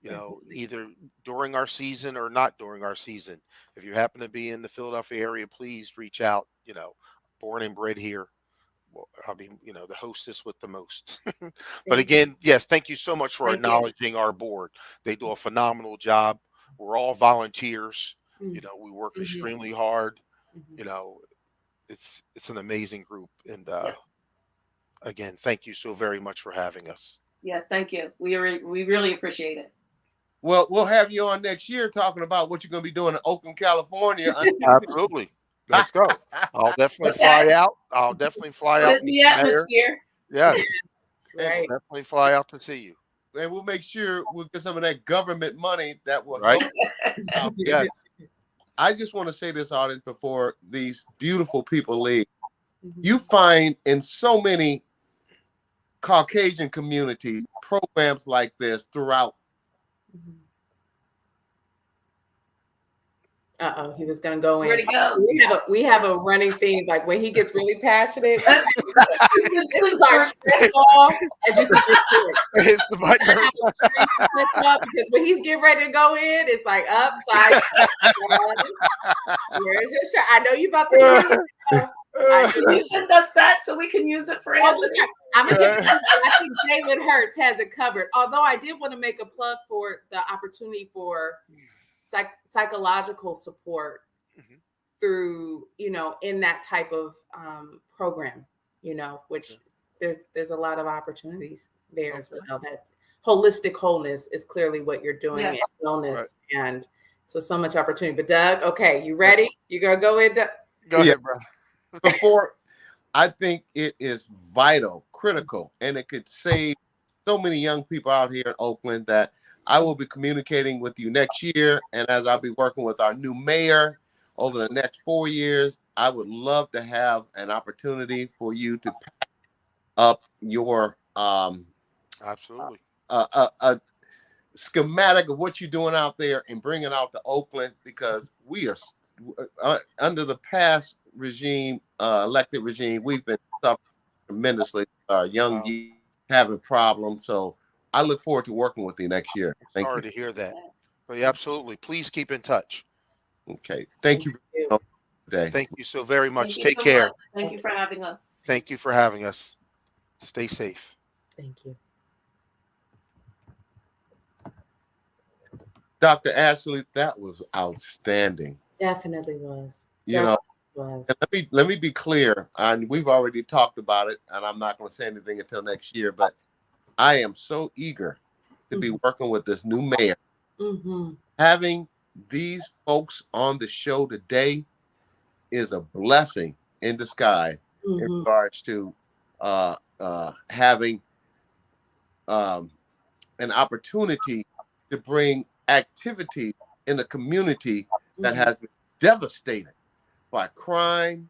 You know, either during our season or not during our season. If you happen to be in the Philadelphia area, please reach out. You know, born and bred here. Well, I'll be, you know, the hostess with the most. But again, yes, thank you so much for acknowledging our board. They do a phenomenal job. We're all volunteers. You know, we work extremely hard. You know, it's an amazing group. And again, thank you so very much for having us. Yeah, thank you. We really appreciate it. Well, we'll have you on next year talking about what you're going to be doing in Oakland, California. Absolutely. Let's go. I'll definitely fly out. I'll definitely fly out in the atmosphere. Yes. Right. I'll definitely fly out to see you. And we'll make sure we'll get some of that government money that will help. Yes. I just want to say this, audience, before these beautiful people leave. You find in so many Caucasian communities programs like this throughout. He was gonna go in. Where'd he go? We have a running theme. Like when he gets really passionate, It's the button. Because when he's getting ready to go in, it's like upside. Where's your shirt? I know you about to go. You send us that so we can use it for anything. I'm gonna give you, I think David Hertz has it covered. Although I did want to make a plug for the opportunity for psychological support through, you know, in that type of program, you know, which there's a lot of opportunities there as well. That holistic wholeness is clearly what you're doing, and wellness, and so much opportunity. But Doug, okay, you ready? You gonna go in? Go ahead, bro. Before, I think it is vital, critical, and it could save so many young people out here in Oakland that I will be communicating with you next year. And as I'll be working with our new mayor over the next 4 years, I would love to have an opportunity for you to pack up your absolutely a schematic of what you're doing out there and bring it out to Oakland, because we are under the past regime, elected regime, we've been suffering tremendously. Our young youth having problems. So I look forward to working with you next year. Sorry to hear that. But yeah, absolutely. Please keep in touch. Okay. Thank you for today. Thank you so very much. Take care. Thank you for having us. Thank you for having us. Stay safe. Thank you. Dr. Ashley, that was outstanding. Definitely was. You know, and let me be clear. And we've already talked about it, and I'm not going to say anything until next year, but I am so eager to be working with this new mayor. Having these folks on the show today is a blessing in disguise in regards to having an opportunity to bring activity in a community that has been devastated by crime,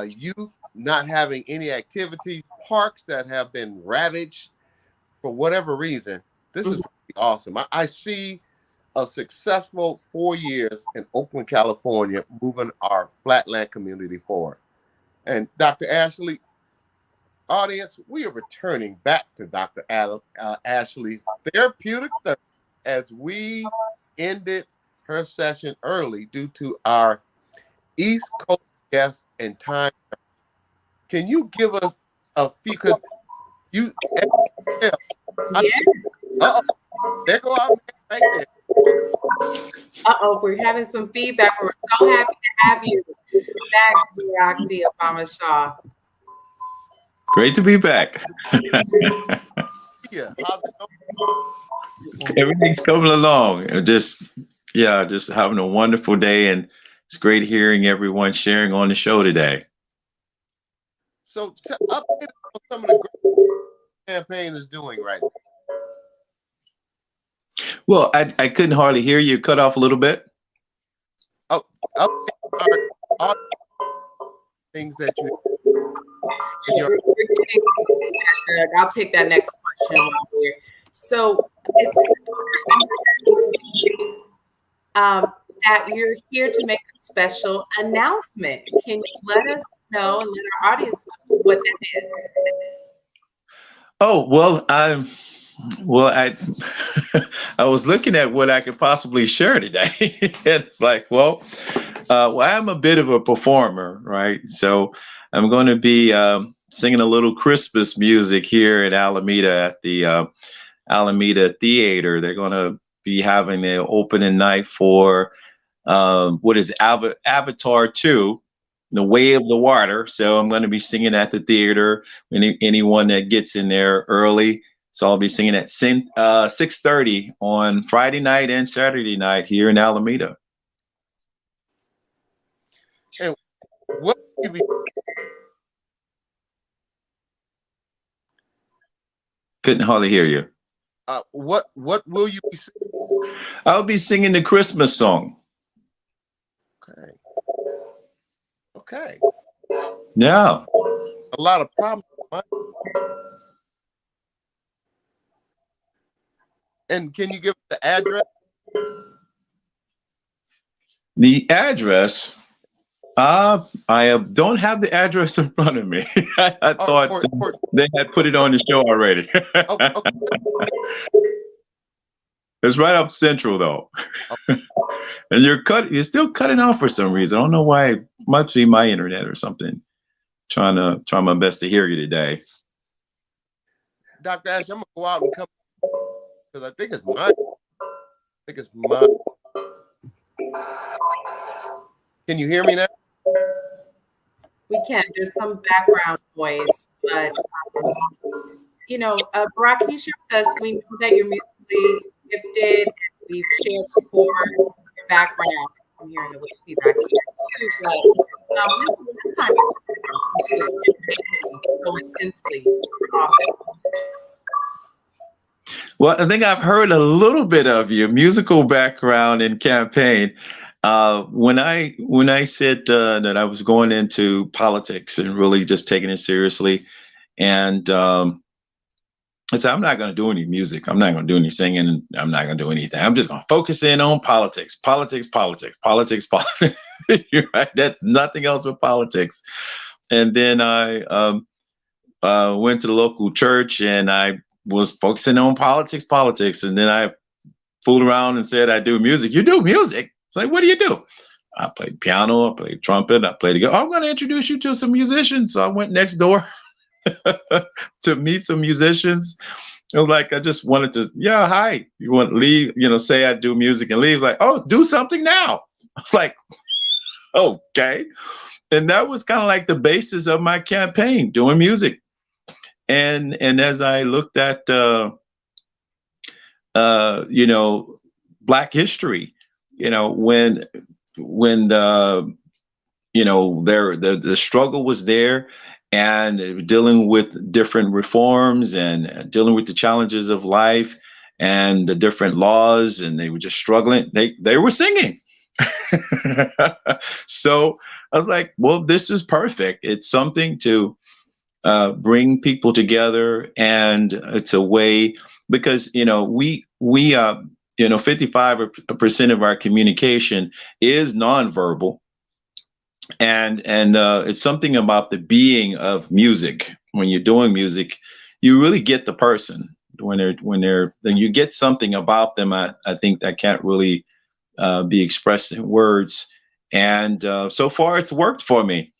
youth not having any activity, parks that have been ravaged for whatever reason. This is awesome. I see a successful 4 years in Oakland, California, moving our flatland community forward. And Dr. Ashley, audience, we are returning back to Dr. Ashley's Therapeutic Thursday as we ended her session early due to our East Coast guests and time. Can you give us a few? Because you, there go our man right there. We're having some feedback. We're so happy to have you back, BBRT Obama Shaw. Great to be back. Yeah, how's it going? Everything's coming along. Just having a wonderful day, and it's great hearing everyone sharing on the show today. So update some of the great campaign is doing right now? Well, I couldn't hardly hear you. Cut off a little bit. Oh, all things that you. I'll take that next question. So it's that you're here to make a special announcement. Can you let us know and let our audience know what that is? Oh, well, I I was looking at what I could possibly share today. And it's like, well, I'm a bit of a performer, right? So I'm going to be singing a little Christmas music here at Alameda at the Alameda Theater. They're going to be having the opening night for what is Avatar 2, The Way of the Water. So I'm going to be singing at the theater. Anyone that gets in there early. So I'll be singing at 6:30 on Friday night and Saturday night here in Alameda. And what will you be? Couldn't hardly hear you. What will you be singing? I'll be singing the Christmas song. Okay. Okay. Yeah. A lot of problems. And can you give the address? The address, I don't have the address in front of me. I thought they had put it on the show already. Okay. It's right up Central though. And you're still cutting off for some reason. I don't know why. It must be my internet or something. Try my best to hear you today. Dr. Ash, I'm gonna go out and come because I think it's mine. Can you hear me now? We can. There's some background noise, but Barack, can you share with us? We know that you're musically gifted. We've shared before your background. I'm hearing a little feedback here too, but last time so intensely. Well, I think I've heard a little bit of your musical background and campaign. When I said that I was going into politics and really just taking it seriously, and I said, I'm not going to do any music. I'm not going to do any singing. I'm not going to do anything. I'm just going to focus in on politics. You're right. That's nothing else but politics. And then I went to the local church and I was focusing on politics. And then I fooled around and said, I do music. You do music? It's like, what do you do? I played piano, I played trumpet, I played the guitar. I'm going to introduce you to some musicians. So I went next door to meet some musicians. It was like, I just wanted to, hi, you want to leave, say I do music and leave. Like, oh, do something now. I was like, okay. And that was kind of like the basis of my campaign, doing music. And as I looked at, Black history, when the struggle was there and dealing with different reforms and dealing with the challenges of life and the different laws, and they were just struggling. They were singing. So I was like, well, this is perfect. It's something to bring people together, and it's a way because we 55% of our communication is nonverbal, and it's something about the being of music. When you're doing music, you really get the person then you get something about them. I think that can't really be expressed in words, and so far it's worked for me.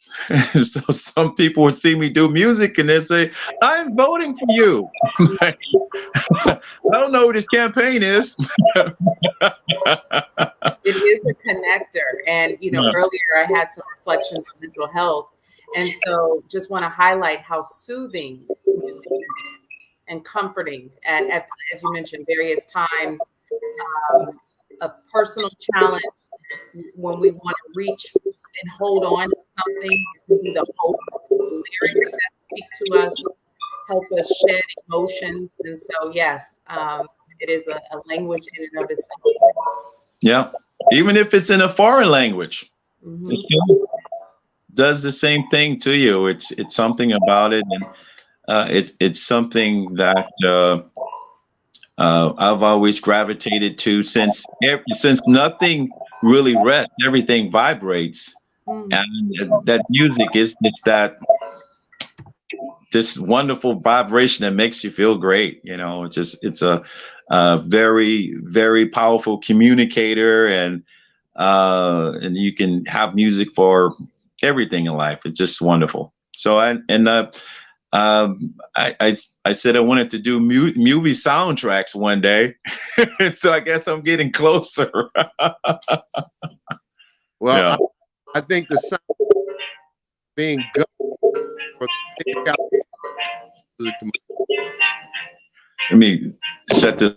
So some people would see me do music and they say, I'm voting for you. Like, I don't know what this campaign is. It is a connector. And, earlier I had some reflections on mental health. And so just want to highlight how soothing music can be and comforting at, as you mentioned, various times, a personal challenge when we want to reach and hold on to something, to be the hope, the lyrics that speak to us, help us shed emotions. And so, yes, it is a language in and of itself. Yeah. Even if it's in a foreign language, Mm-hmm. it still does the same thing to you. It's something about it, and it's something that I've always gravitated to since nothing really rests, everything vibrates, and that music is just this wonderful vibration that makes you feel great. You know, it's a very, very powerful communicator, and you can have music for everything in life. It's just wonderful. So I said I wanted to do movie soundtracks one day, so I guess I'm getting closer. Well, Yeah. I think the sound being good for the Let me shut this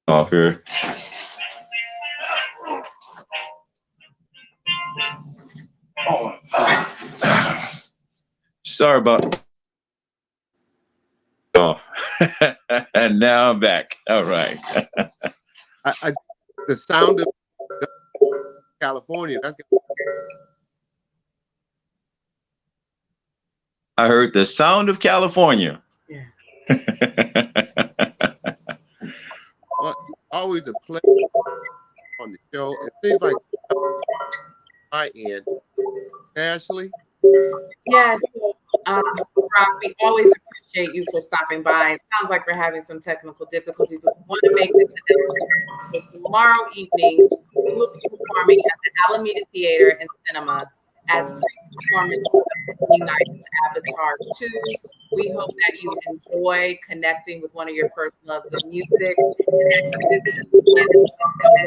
off here. Sorry about off. And now I'm back. All right. the sound of California. I heard the sound of California. Yeah. Well, always a pleasure on the show. It seems like my end, Ashley. Yes. Rob, we always appreciate you for stopping by. It sounds like we're having some technical difficulties, but we want to make this announcement. So tomorrow evening, we will be performing at the Alameda Theater and Cinema as pre-performance of the opening night of Avatar 2. We hope that you enjoy connecting with one of your first loves of music, and that you visit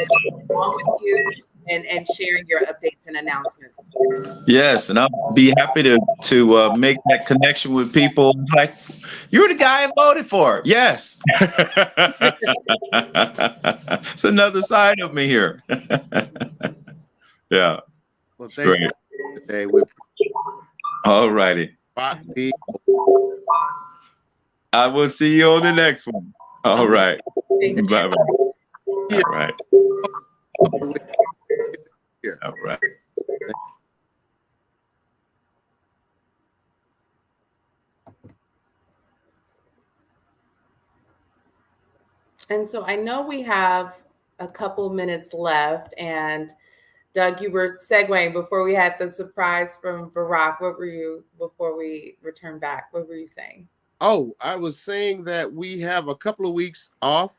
us along with you and sharing your updates and announcements. Yes, and I'll be happy to make that connection with people. It's like, you're the guy I voted for. Yes. It's another side of me here. Yeah. Well, it's thank great. you today. We All righty. I will see you on the next one. All right. Bye-bye. All right. All right. And so I know we have a couple minutes left, and Doug, you were segueing before we had the surprise from Barack. What were you, before we return back, what were you saying? Oh, I was saying that we have a couple of weeks off.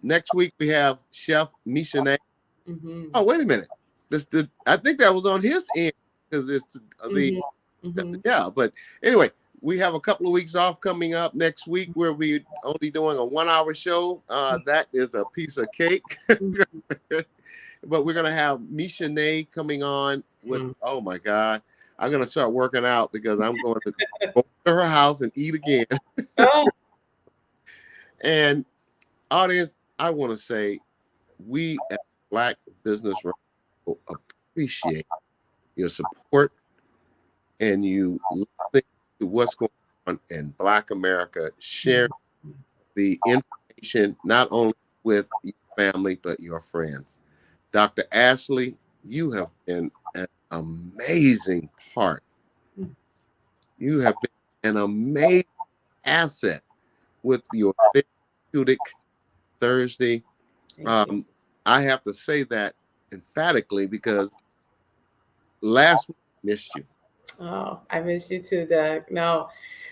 Next week we have Chef Michenet. Mm-hmm. Oh, wait a minute. I think that was on his end because it's yeah. But anyway, we have a couple of weeks off coming up next week where we're only doing a 1-hour show. That is a piece of cake. But we're gonna have Michenet coming on with. Oh my God. I'm going to start working out because I'm going to go to her house and eat again. And audience, I want to say we at Black Business Roundtable appreciate your support and you listening to what's going on in Black America, sharing the information not only with your family, but your friends. Dr. Ashley, you have been an amazing part. You have been an amazing asset with your therapeutic Thursday. I have to say that emphatically because last week I missed you. Oh, I miss you too, Doug. No,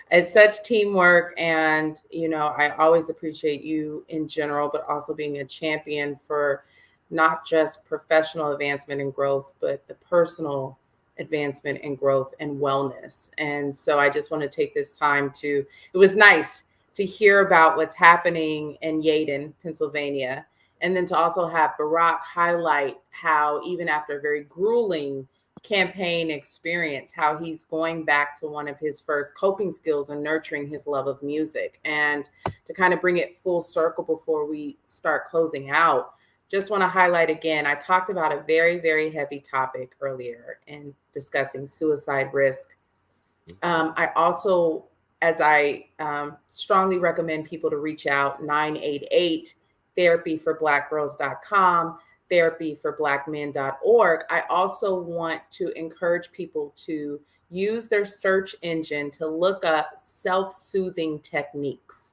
it's such teamwork. And, you know, I always appreciate you in general, but also being a champion for not just professional advancement and growth, but the personal advancement and growth and wellness. And so I just want to take this time it was nice to hear about what's happening in Yeadon, Pennsylvania, and then to also have Barack highlight how even after a very grueling campaign experience, how he's going back to one of his first coping skills and nurturing his love of music. And to kind of bring it full circle before we start closing out, just want to highlight again, I talked about a very, very heavy topic earlier in discussing suicide risk. I also as I strongly recommend people to reach out, 988 therapyforblackgirls.com, therapyforblackmen.org. I also want to encourage people to use their search engine to look up self-soothing techniques.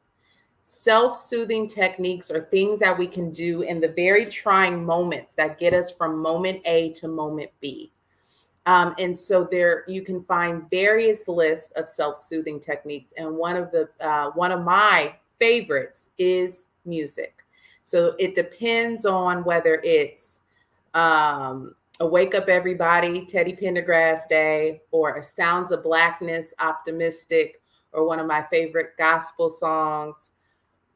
Self-soothing techniques are things that we can do in the very trying moments that get us from moment A to moment B. And so there you can find various lists of self-soothing techniques. And one of my favorites is music. So it depends on whether it's a Wake Up Everybody, Teddy Pendergrass Day, or a Sounds of Blackness, Optimistic, or one of my favorite gospel songs.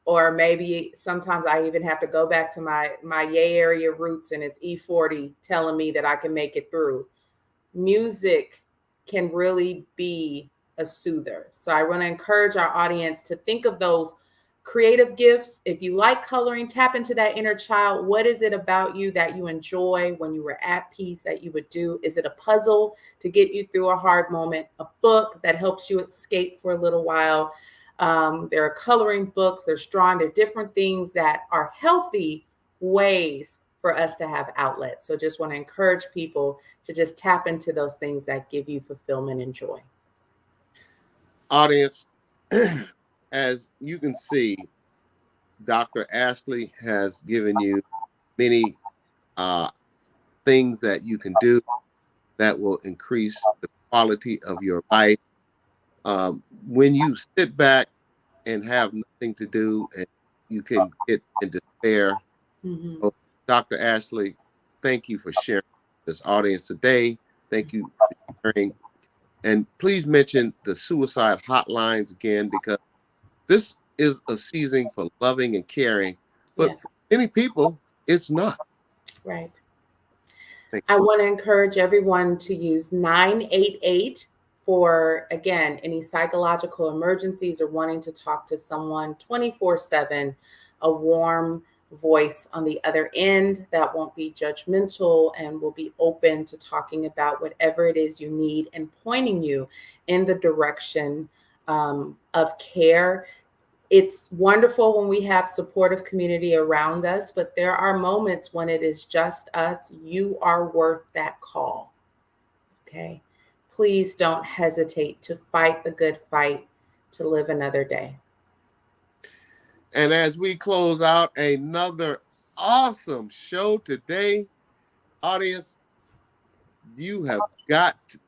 Or maybe sometimes I even have to go back to my Yay Area roots, and it's E40 telling me that I can make it through. Music can really be a soother. So I want to encourage our audience to think of those creative gifts. If you like coloring, tap into that inner child. What is it about you that you enjoy when you were at peace that you would do? Is it a puzzle to get you through a hard moment? A book that helps you escape for a little while? There are coloring books, there's drawing, there are different things that are healthy ways for us to have outlets. So just want to encourage people to just tap into those things that give you fulfillment and joy. Audience, as you can see, Dr. Ashley has given you many things that you can do that will increase the quality of your life. When you sit back and have nothing to do and you can get in despair, so Dr. Ashley, thank you for sharing this audience today. Thank you for sharing. And please mention the suicide hotlines again, because this is a season for loving and caring, but Yes. for many people, it's not. Right. I want to encourage everyone to use 988 for, again, any psychological emergencies or wanting to talk to someone 24/7, a warm voice on the other end that won't be judgmental and will be open to talking about whatever it is you need and pointing you in the direction of care. It's wonderful when we have supportive community around us, but there are moments when it is just us. You are worth that call. Okay. Please don't hesitate to fight the good fight to live another day. And as we close out another awesome show today, audience, you have got to,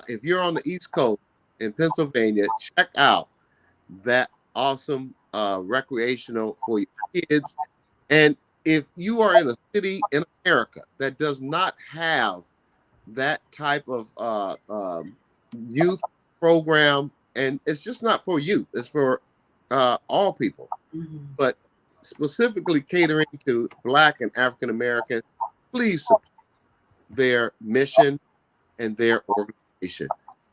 if you're on the East Coast in Pennsylvania, check out that awesome recreational for your kids. And if you are in a city in America that does not have that type of youth program, and it's just not for youth, it's for all people, but specifically catering to Black and African Americans, please support their mission and their organization.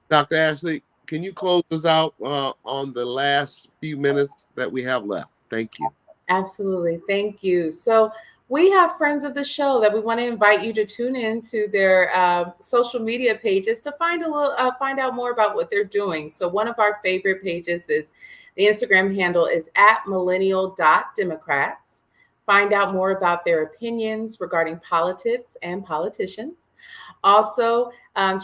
Dr. Ashley, can you close us out on the last few minutes that we have left? Thank you. Absolutely. Thank you. So we have friends of the show that we want to invite you to tune in to their social media pages to find out more about what they're doing. So one of our favorite pages is the Instagram handle is @millennial.democrats. Find out more about their opinions regarding politics and politicians. Also,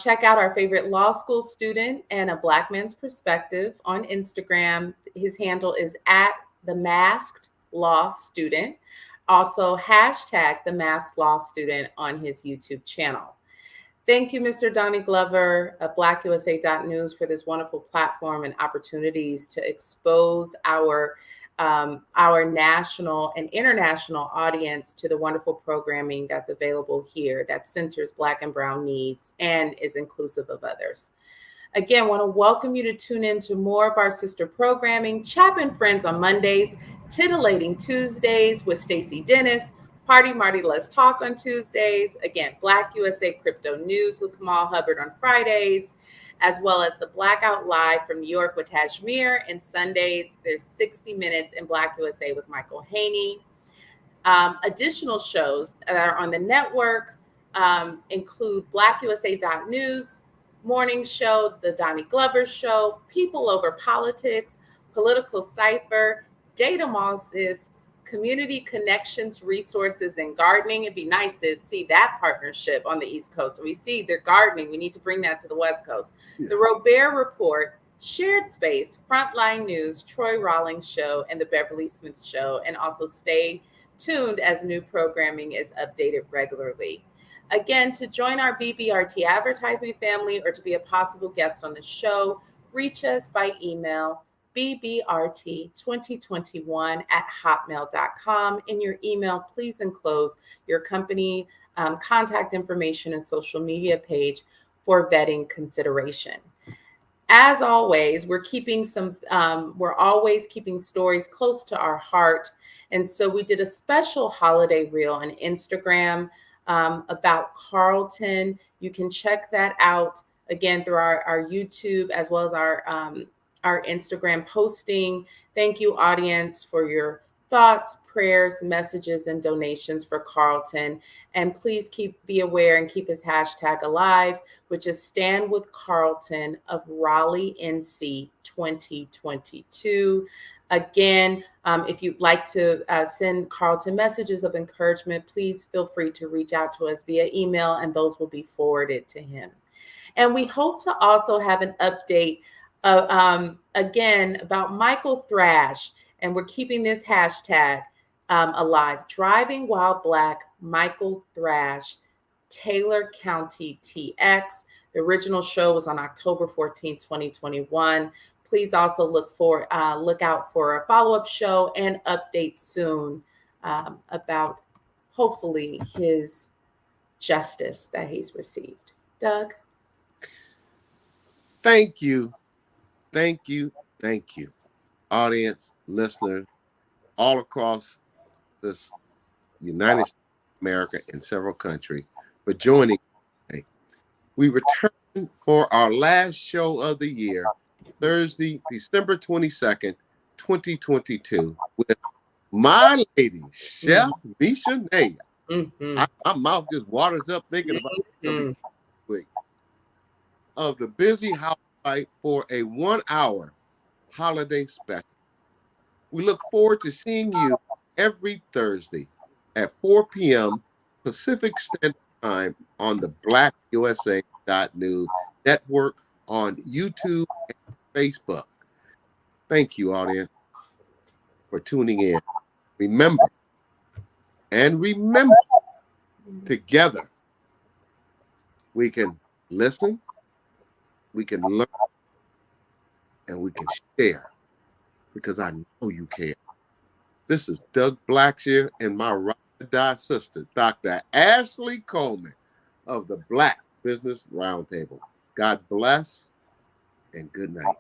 check out our favorite law school student and a Black man's perspective on Instagram. His handle is @themasked_law_student. Also, #themasked_law_student on his YouTube channel. Thank you, Mr. Donnie Glover of BlackUSA.News for this wonderful platform and opportunities to expose our national and international audience to the wonderful programming that's available here that centers Black and Brown needs and is inclusive of others. Again, want to welcome you to tune in to more of our sister programming, Chapin Friends on Mondays, Titillating Tuesdays with Stacey Dennis, Party Marty Let's Talk on Tuesdays, again, Black USA Crypto News with Kamal Hubbard on Fridays, as well as the Blackout Live from New York with Tajmir, and Sundays, there's 60 Minutes in Black USA with Michael Haney. Additional shows that are on the network include BlackUSA.News, Morning Show, The Donnie Glover Show, People Over Politics, Political Cipher, Data Analysis, Community Connections, Resources, and Gardening. It'd be nice to see that partnership on the East Coast. So we see they're gardening. We need to bring that to the West Coast. Yes. The Robert Report, Shared Space, Frontline News, Troy Rawlings Show, and The Beverly Smith Show. And also stay tuned as new programming is updated regularly. Again, to join our BBRT advertising family or to be a possible guest on the show, reach us by email, bbrt2021@hotmail.com. In your email, please enclose your company contact information and social media page for vetting consideration. As always, we're always keeping stories close to our heart. And so we did a special holiday reel on Instagram about Carlton. You can check that out again through our YouTube as well as our Instagram posting. Thank you, audience, for your thoughts, prayers, messages, and donations for Carlton. And please be aware and keep his hashtag alive, which is Stand with Carlton of Raleigh, NC 2022. Again, if you'd like to send Carlton messages of encouragement, please feel free to reach out to us via email, and those will be forwarded to him. And we hope to also have an update again about Michael Thrash, and we're keeping this hashtag alive. Driving While Black, Michael Thrash, Taylor County TX. The original show was on October 14, 2021. Please also look out for a follow-up show and updates soon about hopefully his justice that he's received. Doug? Thank you. Thank you. Thank you. Audience, listeners, all across this United States of America and several countries for joining today. We return for our last show of the year, Thursday, December 22nd, 2022, with my lady, Chef Misha Naya. My mouth just waters up thinking about it of the Busy Housewife for a 1-hour holiday special. We look forward to seeing you every Thursday at 4 p.m. Pacific Standard Time on the BlackUSA.News network on YouTube and Facebook. Thank you, audience, for tuning in. Remember, together we can listen, we can learn, and we can share, because I know you care. This is Doug Blacksher and my ride-or-die sister, Dr. Ashley Coleman of the Black Business Roundtable. God bless and good night.